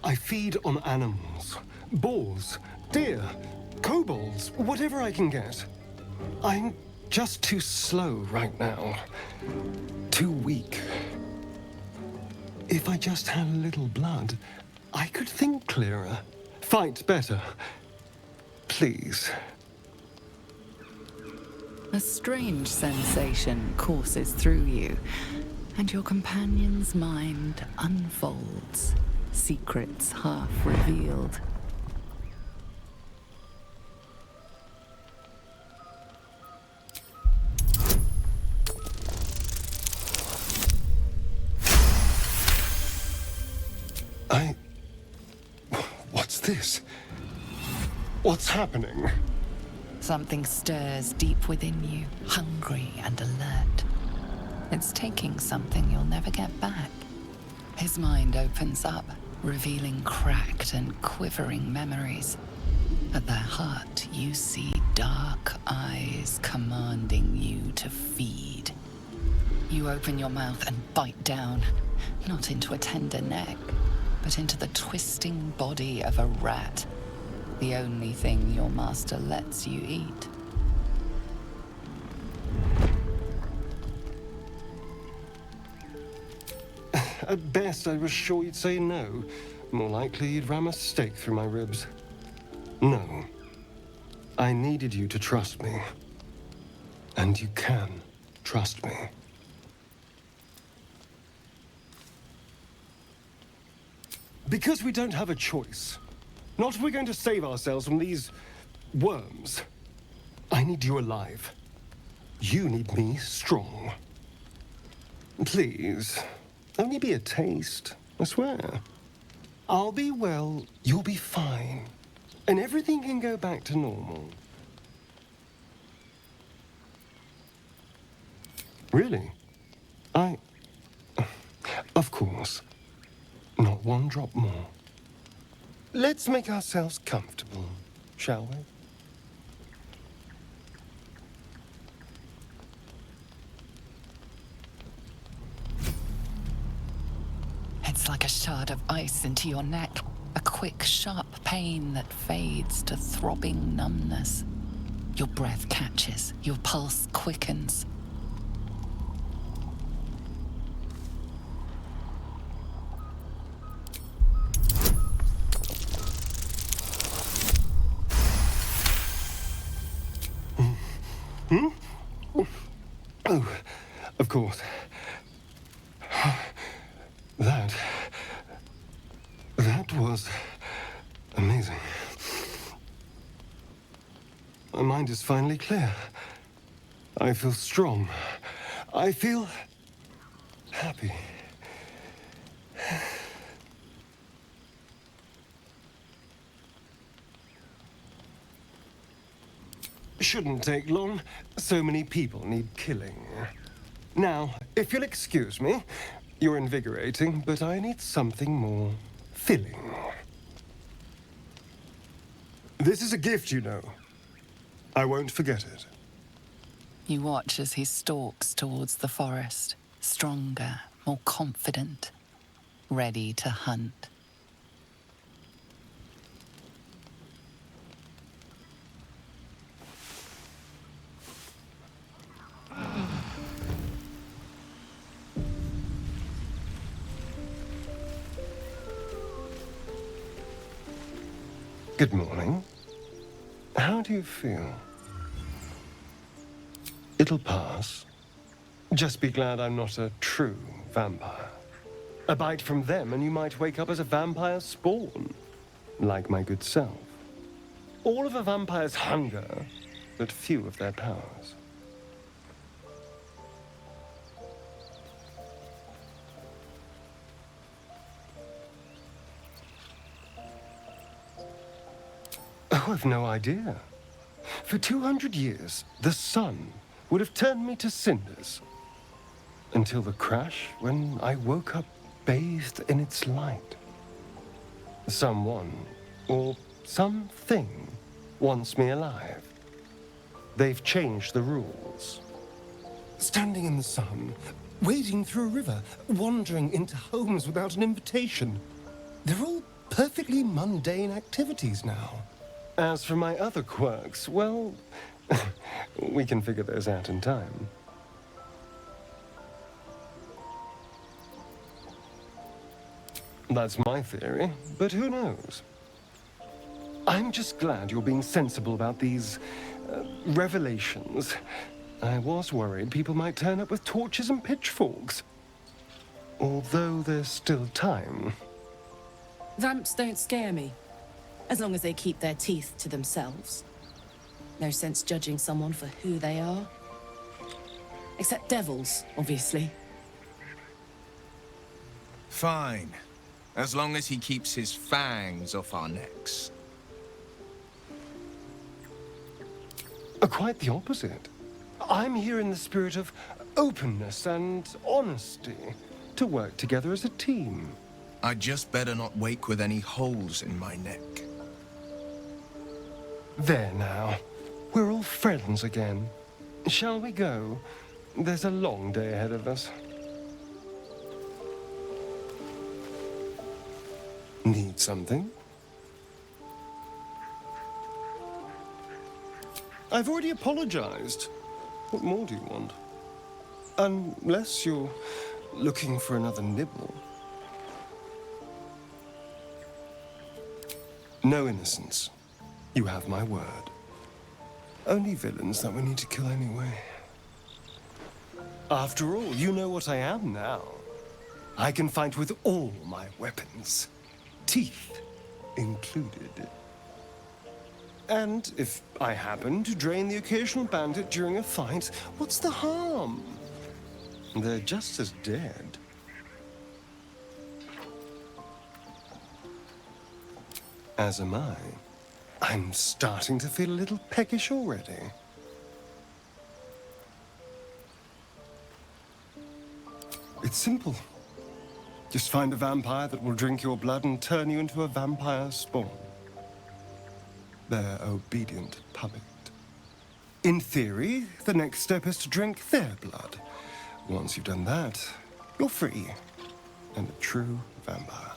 I feed on animals. Boars, deer, kobolds, whatever I can get. I'm just too slow right now. Too weak. If I just had a little blood, I could think clearer, fight better. Please. A strange sensation courses through you, and your companion's mind unfolds, secrets half revealed. What's this? What's happening? Something stirs deep within you, hungry and alert. It's taking something you'll never get back. His mind opens up, revealing cracked and quivering memories. At their heart, you see dark eyes commanding you to feed. You open your mouth and bite down, not into a tender neck, but into the twisting body of a rat, the only thing your master lets you eat. At best, I was sure you'd say no. More likely, you'd ram a stake through my ribs. No. I needed you to trust me. And you can trust me. Because we don't have a choice. Not if we're going to save ourselves from these worms. I need you alive. You need me strong. Please, only be a taste, I swear. I'll be well, you'll be fine. And everything can go back to normal. Really? Of course. Not one drop more. Let's make ourselves comfortable, shall we? It's like a shard of ice into your neck, a quick, sharp pain that fades to throbbing numbness. Your breath catches, your pulse quickens. Amazing. My mind is finally clear. I feel strong. I feel happy. Shouldn't take long. So many people need killing. Now, if you'll excuse me, you're invigorating, but I need something more filling. This is a gift, you know. I won't forget it. You watch as he stalks towards the forest, stronger, more confident, ready to hunt. Good morning. How do you feel? It'll pass. Just be glad I'm not a true vampire. A bite from them and you might wake up as a vampire spawn, like my good self. All of a vampire's hunger, but few of their powers. Oh, I've no idea. For 200 years, the sun would have turned me to cinders. Until the crash, when I woke up bathed in its light. Someone, or something, wants me alive. They've changed the rules. Standing in the sun, wading through a river, wandering into homes without an invitation. They're all perfectly mundane activities now. As for my other quirks, well, we can figure those out in time. That's my theory, but who knows? I'm just glad you're being sensible about these revelations. I was worried people might turn up with torches and pitchforks. Although there's still time. Vamps don't scare me, as long as they keep their teeth to themselves. No sense judging someone for who they are. Except devils, obviously. Fine. As long as he keeps his fangs off our necks. Quite the opposite. I'm here in the spirit of openness and honesty, to work together as a team. I'd just better not wake with any holes in my neck. There now. We're all friends again. Shall we go? There's a long day ahead of us. Need something? I've already apologized. What more do you want? Unless you're looking for another nibble. No innocence. You have my word. Only villains that we need to kill anyway. After all, you know what I am now. I can fight with all my weapons. Teeth included. And if I happen to drain the occasional bandit during a fight, what's the harm? They're just as dead. As am I. I'm starting to feel a little peckish already. It's simple. Just find a vampire that will drink your blood and turn you into a vampire spawn. Their obedient puppet. In theory, the next step is to drink their blood. Once you've done that, you're free and a true vampire.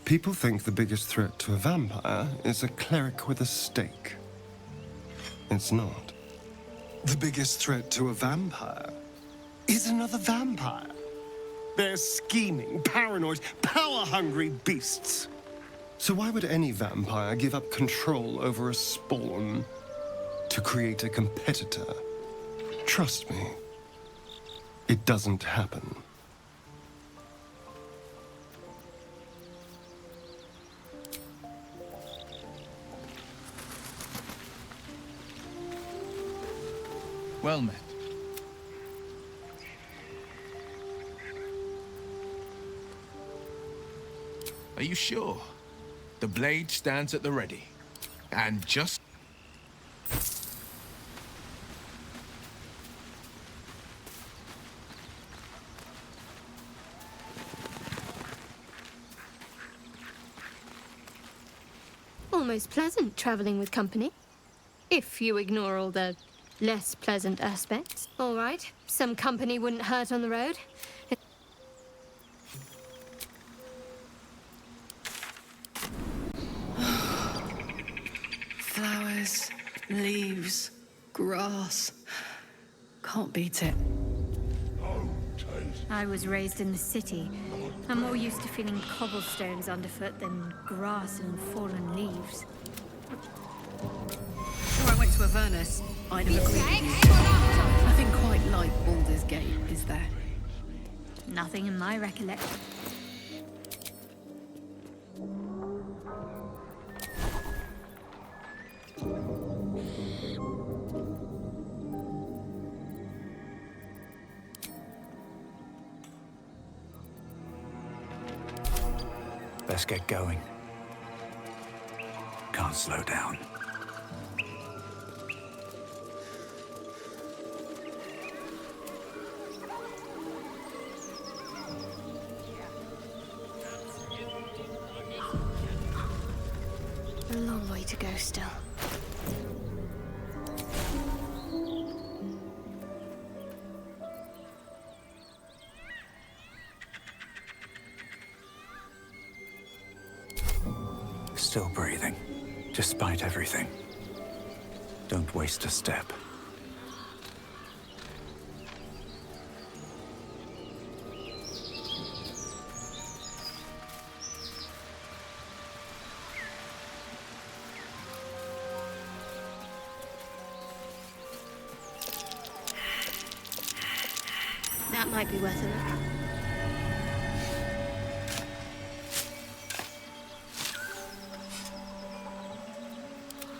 People think the biggest threat to a vampire is a cleric with a stake. It's not. The biggest threat to a vampire is another vampire. They're scheming, paranoid, power-hungry beasts. So why would any vampire give up control over a spawn to create a competitor? Trust me, it doesn't happen. Well met. Are you sure? The blade stands at the ready. And just... Almost pleasant traveling with company. If you ignore all the less pleasant aspects. All right, some company wouldn't hurt on the road. Flowers, leaves, grass. Can't beat it. I was raised in the city. I'm more used to feeling cobblestones underfoot than grass and fallen leaves. Before I went to Avernus, I'd have agreed with you. Nothing quite like Baldur's Gate, is there? Nothing in my recollection. Let's get going. Can't slow down. A long way to go still. Still breathing, despite everything. Don't waste a step. That might be worth a look.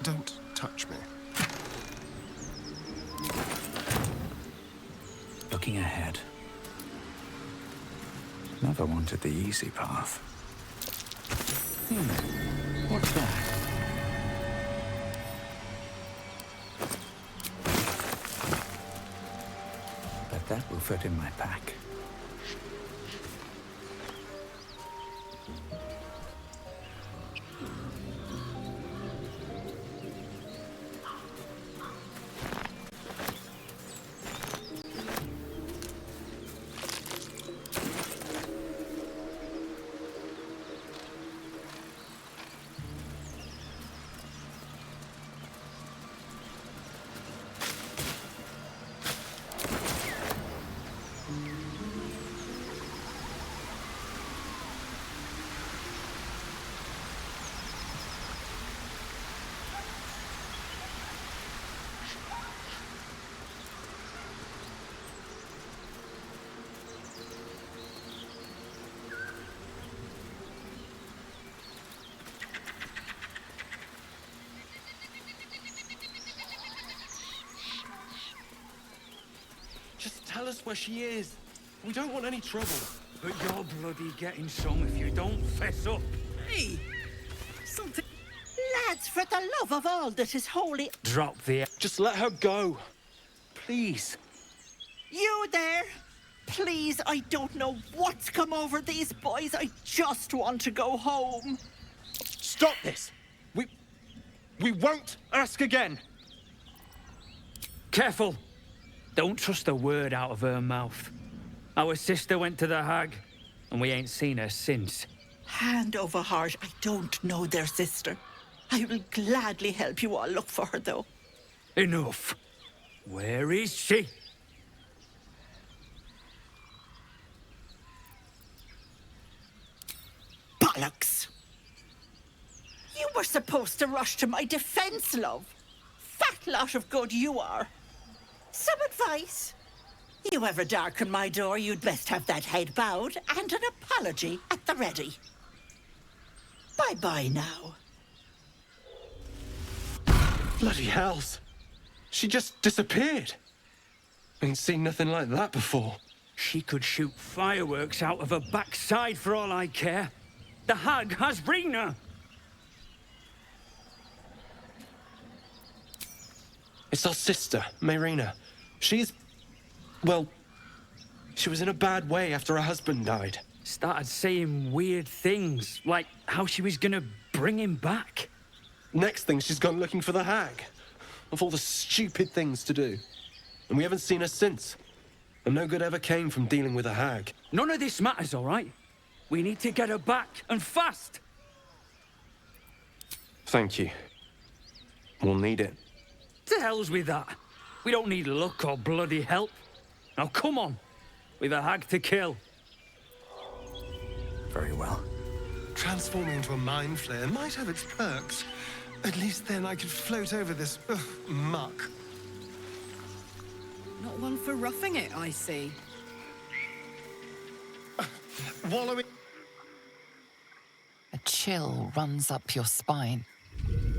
Don't touch me. Looking ahead. Never wanted the easy path. What's that? Bet that will fit in my pack. Just tell us where she is. We don't want any trouble. But you're bloody getting some if you don't fess up. Hey! Something... Lads, for the love of all that is holy... Drop the... Just let her go. Please. You there? Please, I don't know what's come over these boys. I just want to go home. Stop this! We won't ask again. Careful. Don't trust a word out of her mouth. Our sister went to the Hag, and we ain't seen her since. Hand over heart, I don't know their sister. I will gladly help you all look for her, though. Enough. Where is she? Bollocks! You were supposed to rush to my defense, love. Fat lot of good you are. Some advice? You ever darken my door, you'd best have that head bowed and an apology at the ready. Bye-bye now. Bloody hells. She just disappeared. Ain't seen nothing like that before. She could shoot fireworks out of her backside for all I care. The hag has Brina. It's our sister, Mayrina. She's... well... she was in a bad way after her husband died. Started saying weird things, like how she was gonna bring him back. Next thing, she's gone looking for the hag. Of all the stupid things to do. And we haven't seen her since. And no good ever came from dealing with a hag. None of this matters, all right? We need to get her back, and fast! Thank you. We'll need it. To hell's with that. We don't need luck or bloody help. Now come on. We've a hag to kill. Very well. Transforming into a mind flayer might have its perks. At least then I could float over this muck. Not one for roughing it, I see. Wallowing. A chill runs up your spine.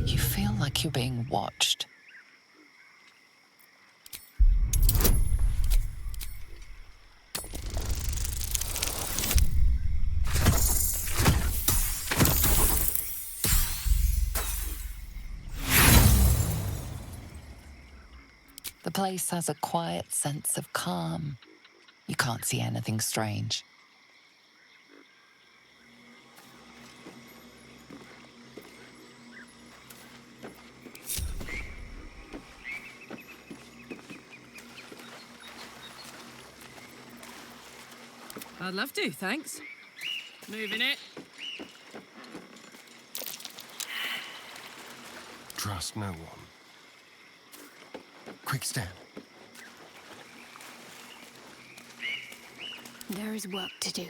You feel like you're being watched. The place has a quiet sense of calm. You can't see anything strange. I'd love to, thanks. Moving it. Trust no one. Quick step. There is work to do.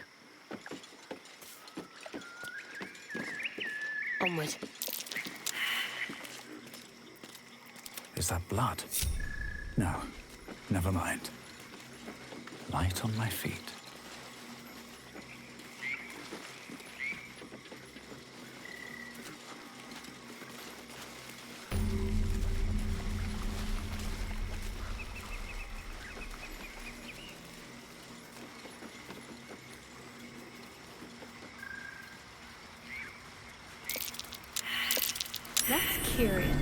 Onward. Is that blood? No, never mind. Light on my feet. That's curious.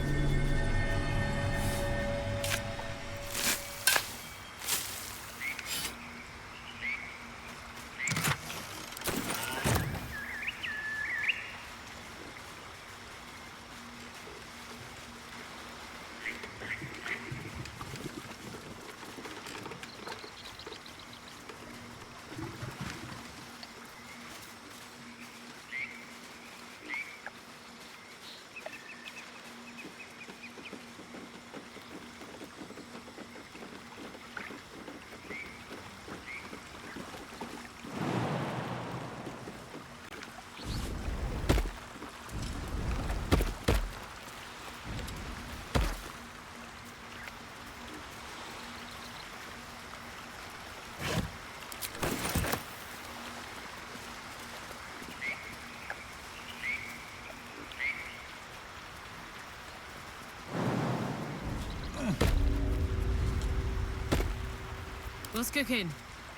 What's cooking?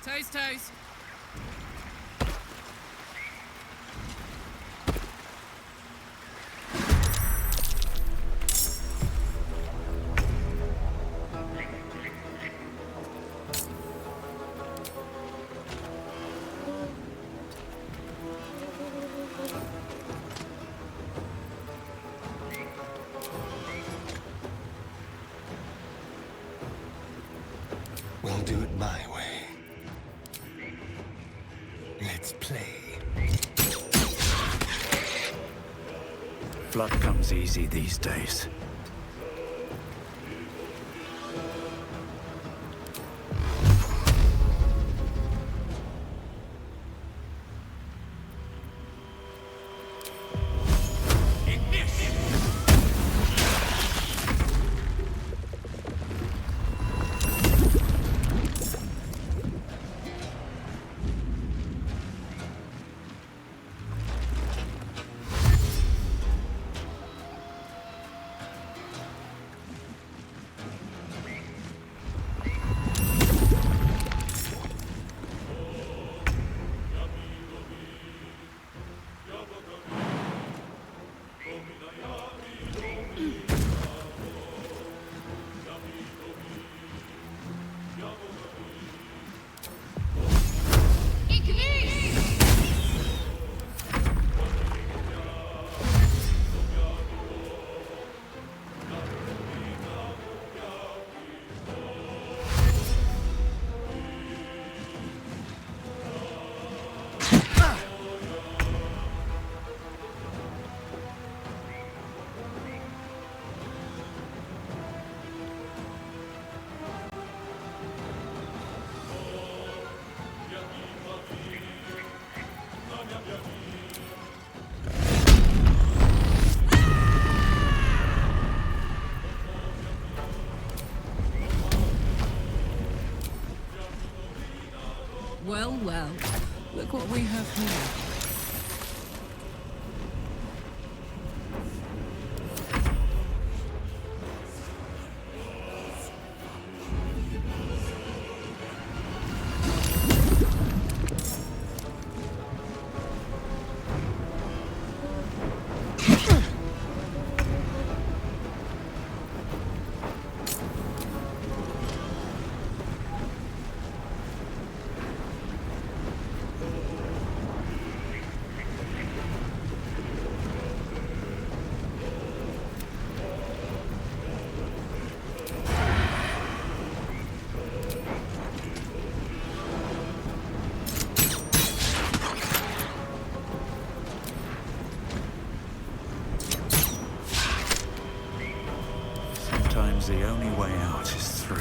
Toast, toast. We'll do it my way. Let's play. Blood comes easy these days. Look what we have here. Sometimes the only way out is through.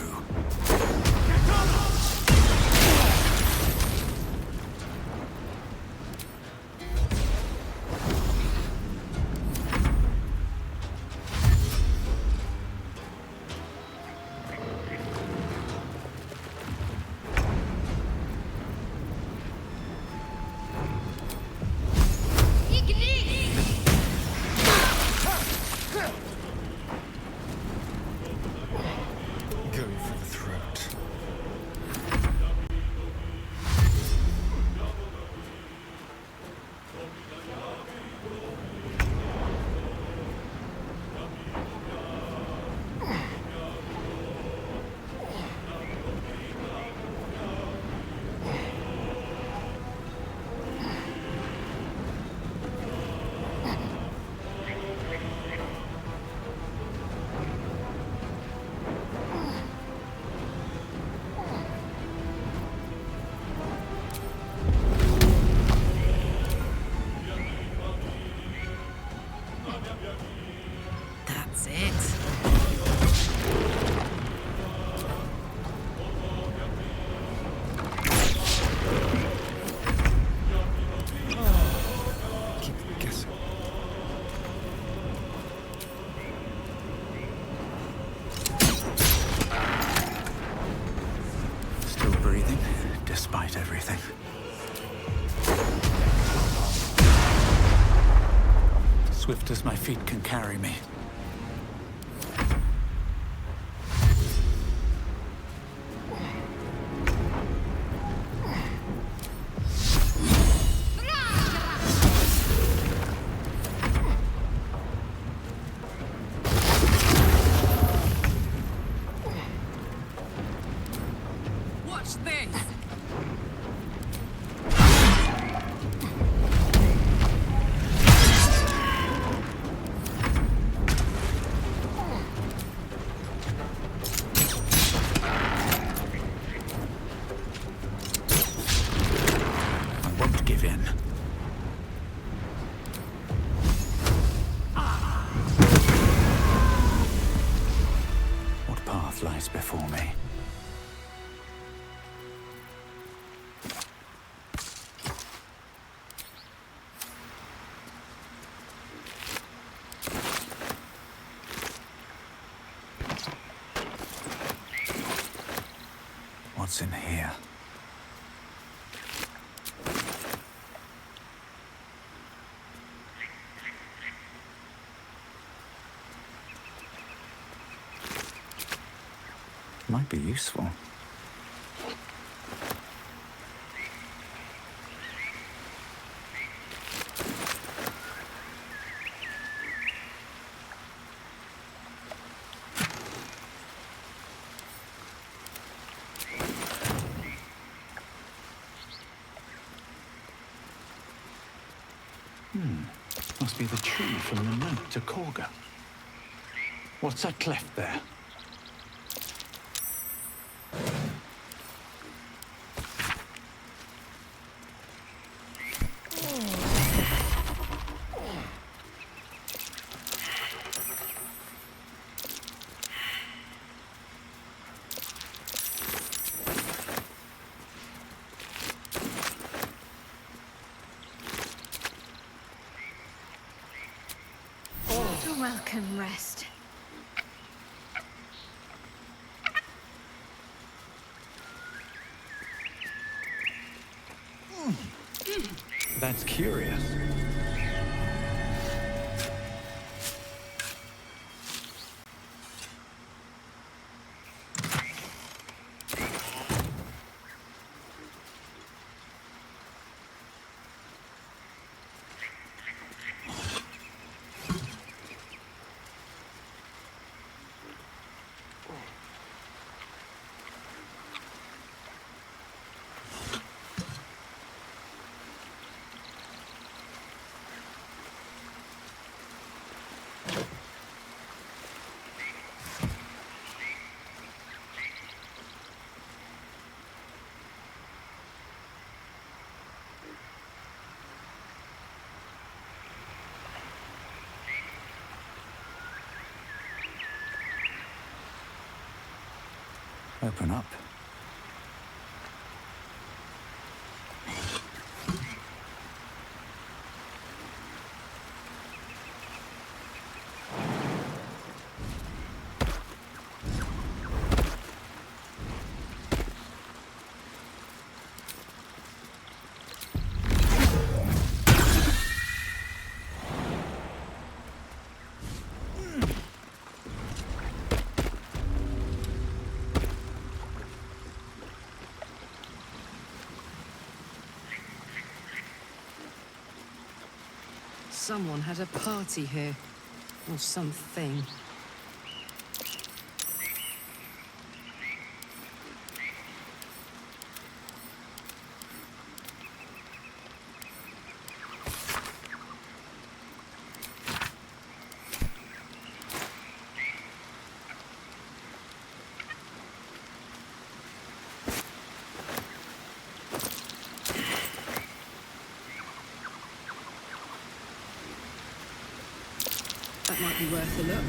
Going for the throat. That's it. Keep guessing. Still breathing, despite everything. Swift as my feet can carry me. Watch this. I won't give in. What path lies before me? What's in here? Might be useful. Must be the tree from the note to Korga. What's that cleft there? A welcome rest. That's curious. Open up. Someone had a party here. Or something. That might be worth a look.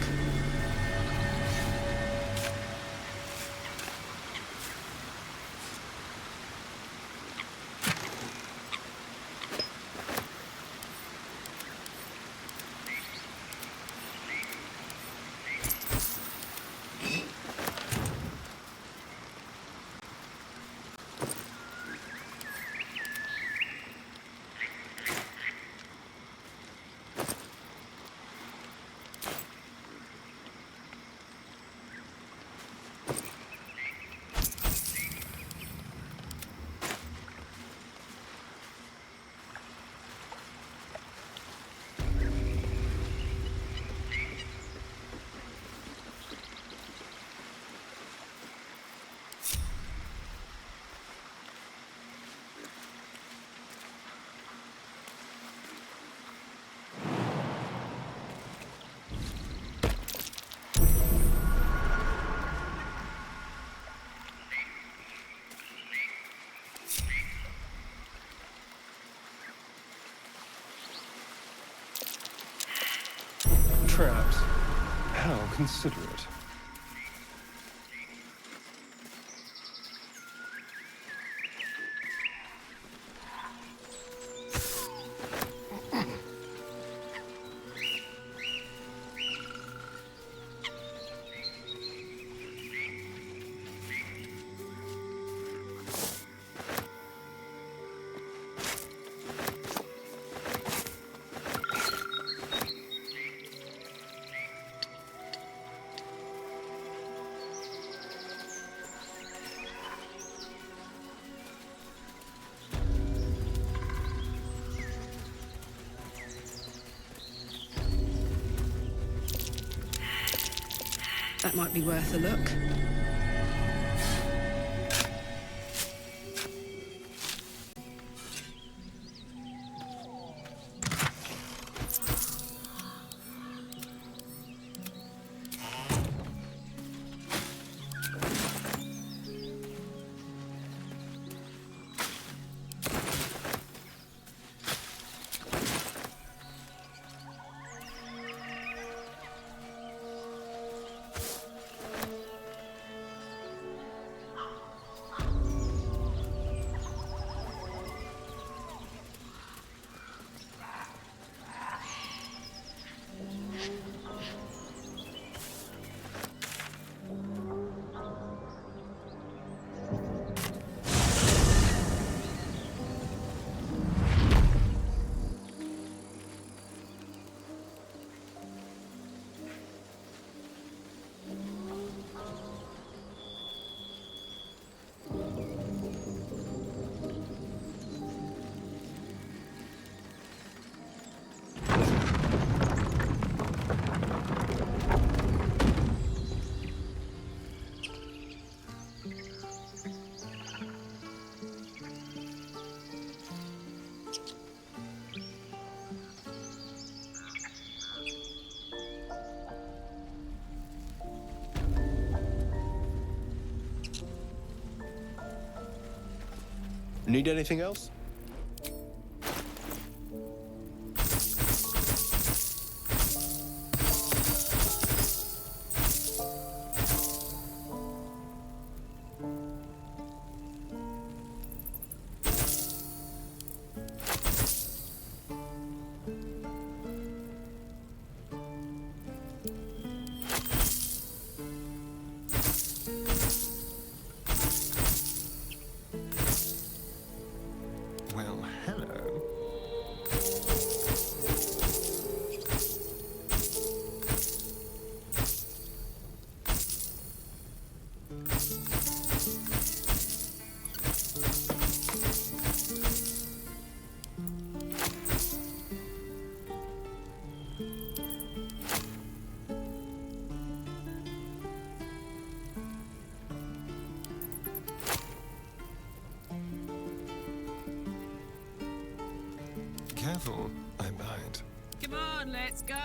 Trapped. How considerate. That might be worth a look. Need anything else? Well, hello. Careful, I might. Come on, let's go.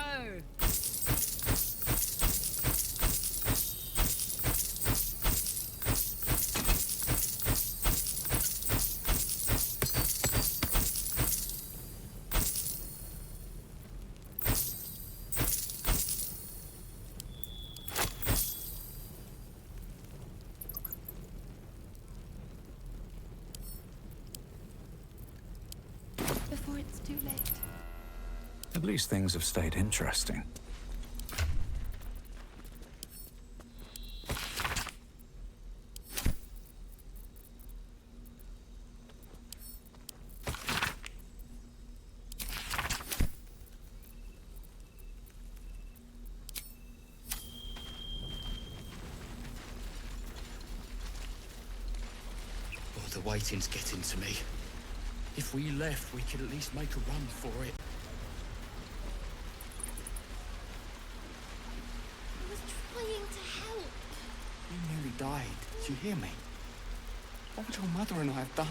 Before it's too late. At least things have stayed interesting. Oh, the waiting's getting to me. If we left, we could at least make a run for it. I was trying to help. You nearly died. Did you hear me? What would your mother and I have done?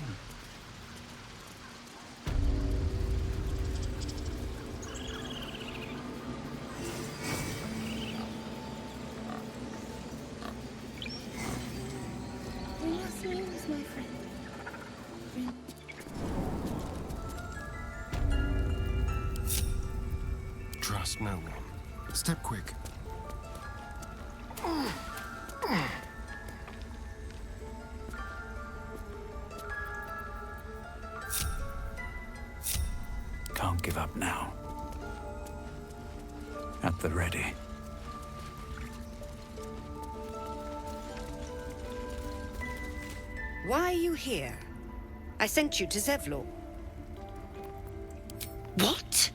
We must lose, my friend. Trust no one. Step quick. Can't give up now. At the ready. Why are you here? I sent you to Zevlor. What?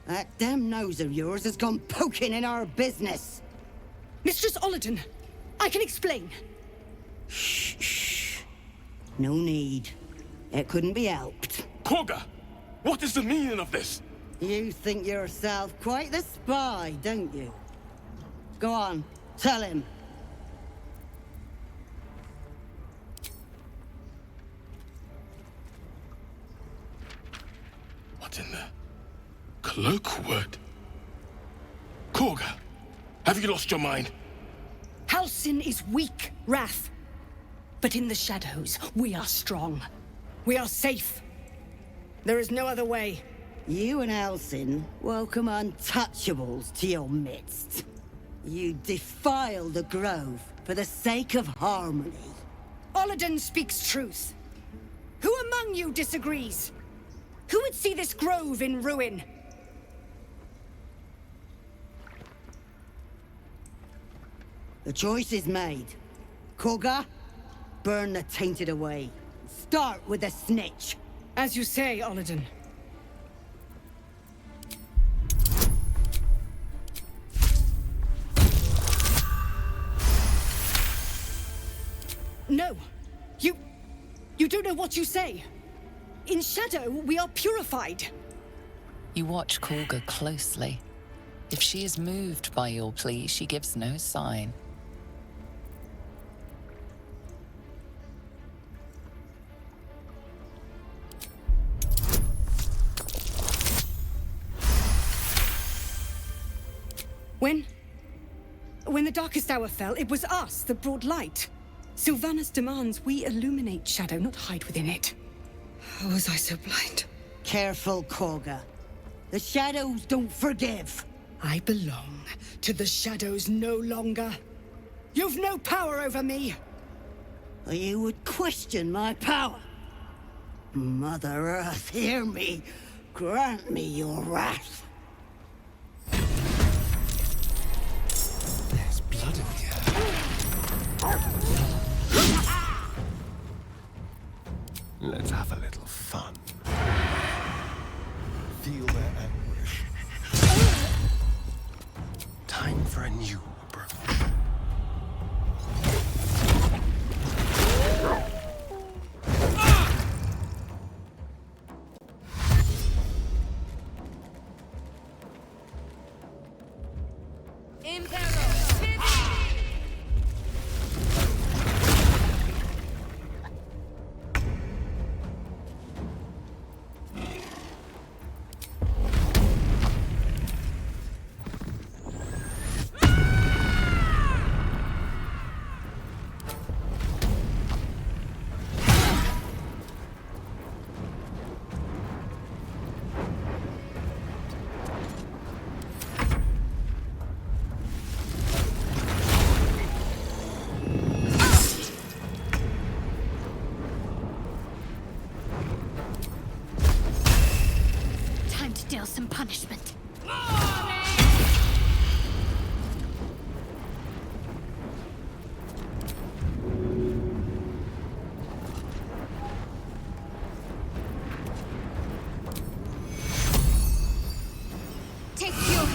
That damn nose of yours has gone poking in our business. Mistress Ollerton, I can explain. Shh. No need. It couldn't be helped. Korga! What is the meaning of this? You think yourself quite the spy, don't you? Go on, tell him. What in the colloquial word? Korga, have you lost your mind? Halsin is weak, Wrath. But in the shadows, we are strong. We are safe. There is no other way. You and Halsin welcome untouchables to your midst. You defile the grove for the sake of harmony. Ollerton speaks truth. Who among you disagrees? Who would see this grove in ruin? The choice is made. Korga, burn the tainted away. Start with the snitch. As you say, Ollerton. No, You don't know what you say. In shadow, we are purified. You watch Korga closely. If she is moved by your plea, she gives no sign. When the darkest hour fell, it was us that brought light. Sylvanas demands we illuminate shadow, not hide within it. How was I so blind? Careful, Korga. The shadows don't forgive. I belong to the shadows no longer. You've no power over me. You would question my power. Mother Earth, hear me. Grant me your wrath. There's blood in here. Let's have a little fun. Feel their anguish. Time for a new approach. Deal some punishment. Take your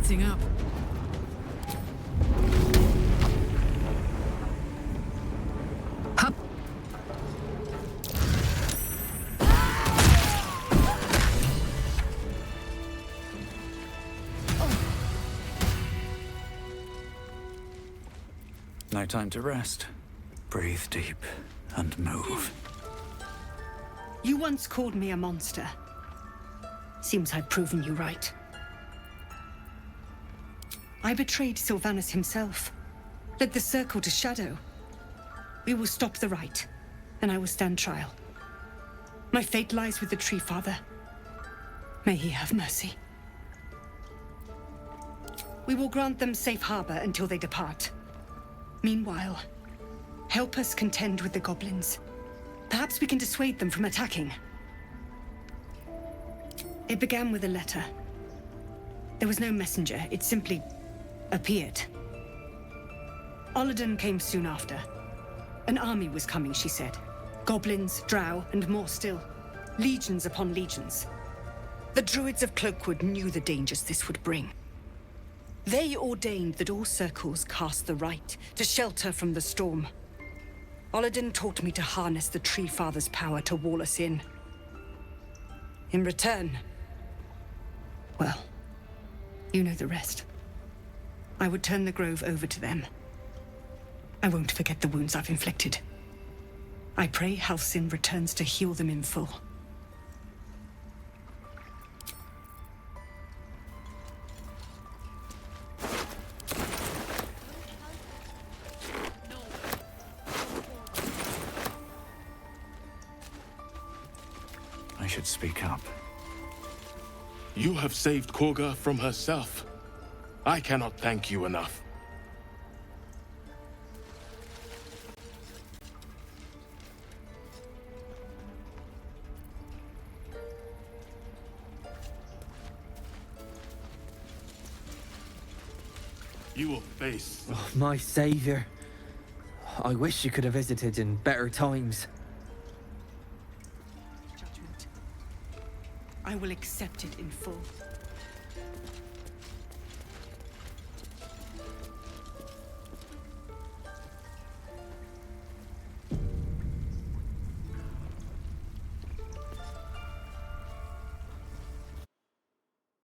heating up. Hup. No time to rest. Breathe deep and move. You once called me a monster. Seems I've proven you right. I betrayed Sylvanus himself, led the Circle to Shadow. We will stop the Rite, and I will stand trial. My fate lies with the Tree Father. May he have mercy. We will grant them safe harbor until they depart. Meanwhile, help us contend with the goblins. Perhaps we can dissuade them from attacking. It began with a letter. There was no messenger, it simply appeared. Olladin came soon after. An army was coming, she said. Goblins, drow, and more still. Legions upon legions. The druids of Cloakwood knew the dangers this would bring. They ordained that all circles cast the Rite to shelter from the storm. Olladin taught me to harness the Tree Father's power to wall us in. In return, well, you know the rest. I would turn the grove over to them. I won't forget the wounds I've inflicted. I pray Halsin returns to heal them in full. I should speak up. You have saved Korga from herself. I cannot thank you enough. You will face... Oh, my savior. I wish you could have visited in better times. I will accept it in full.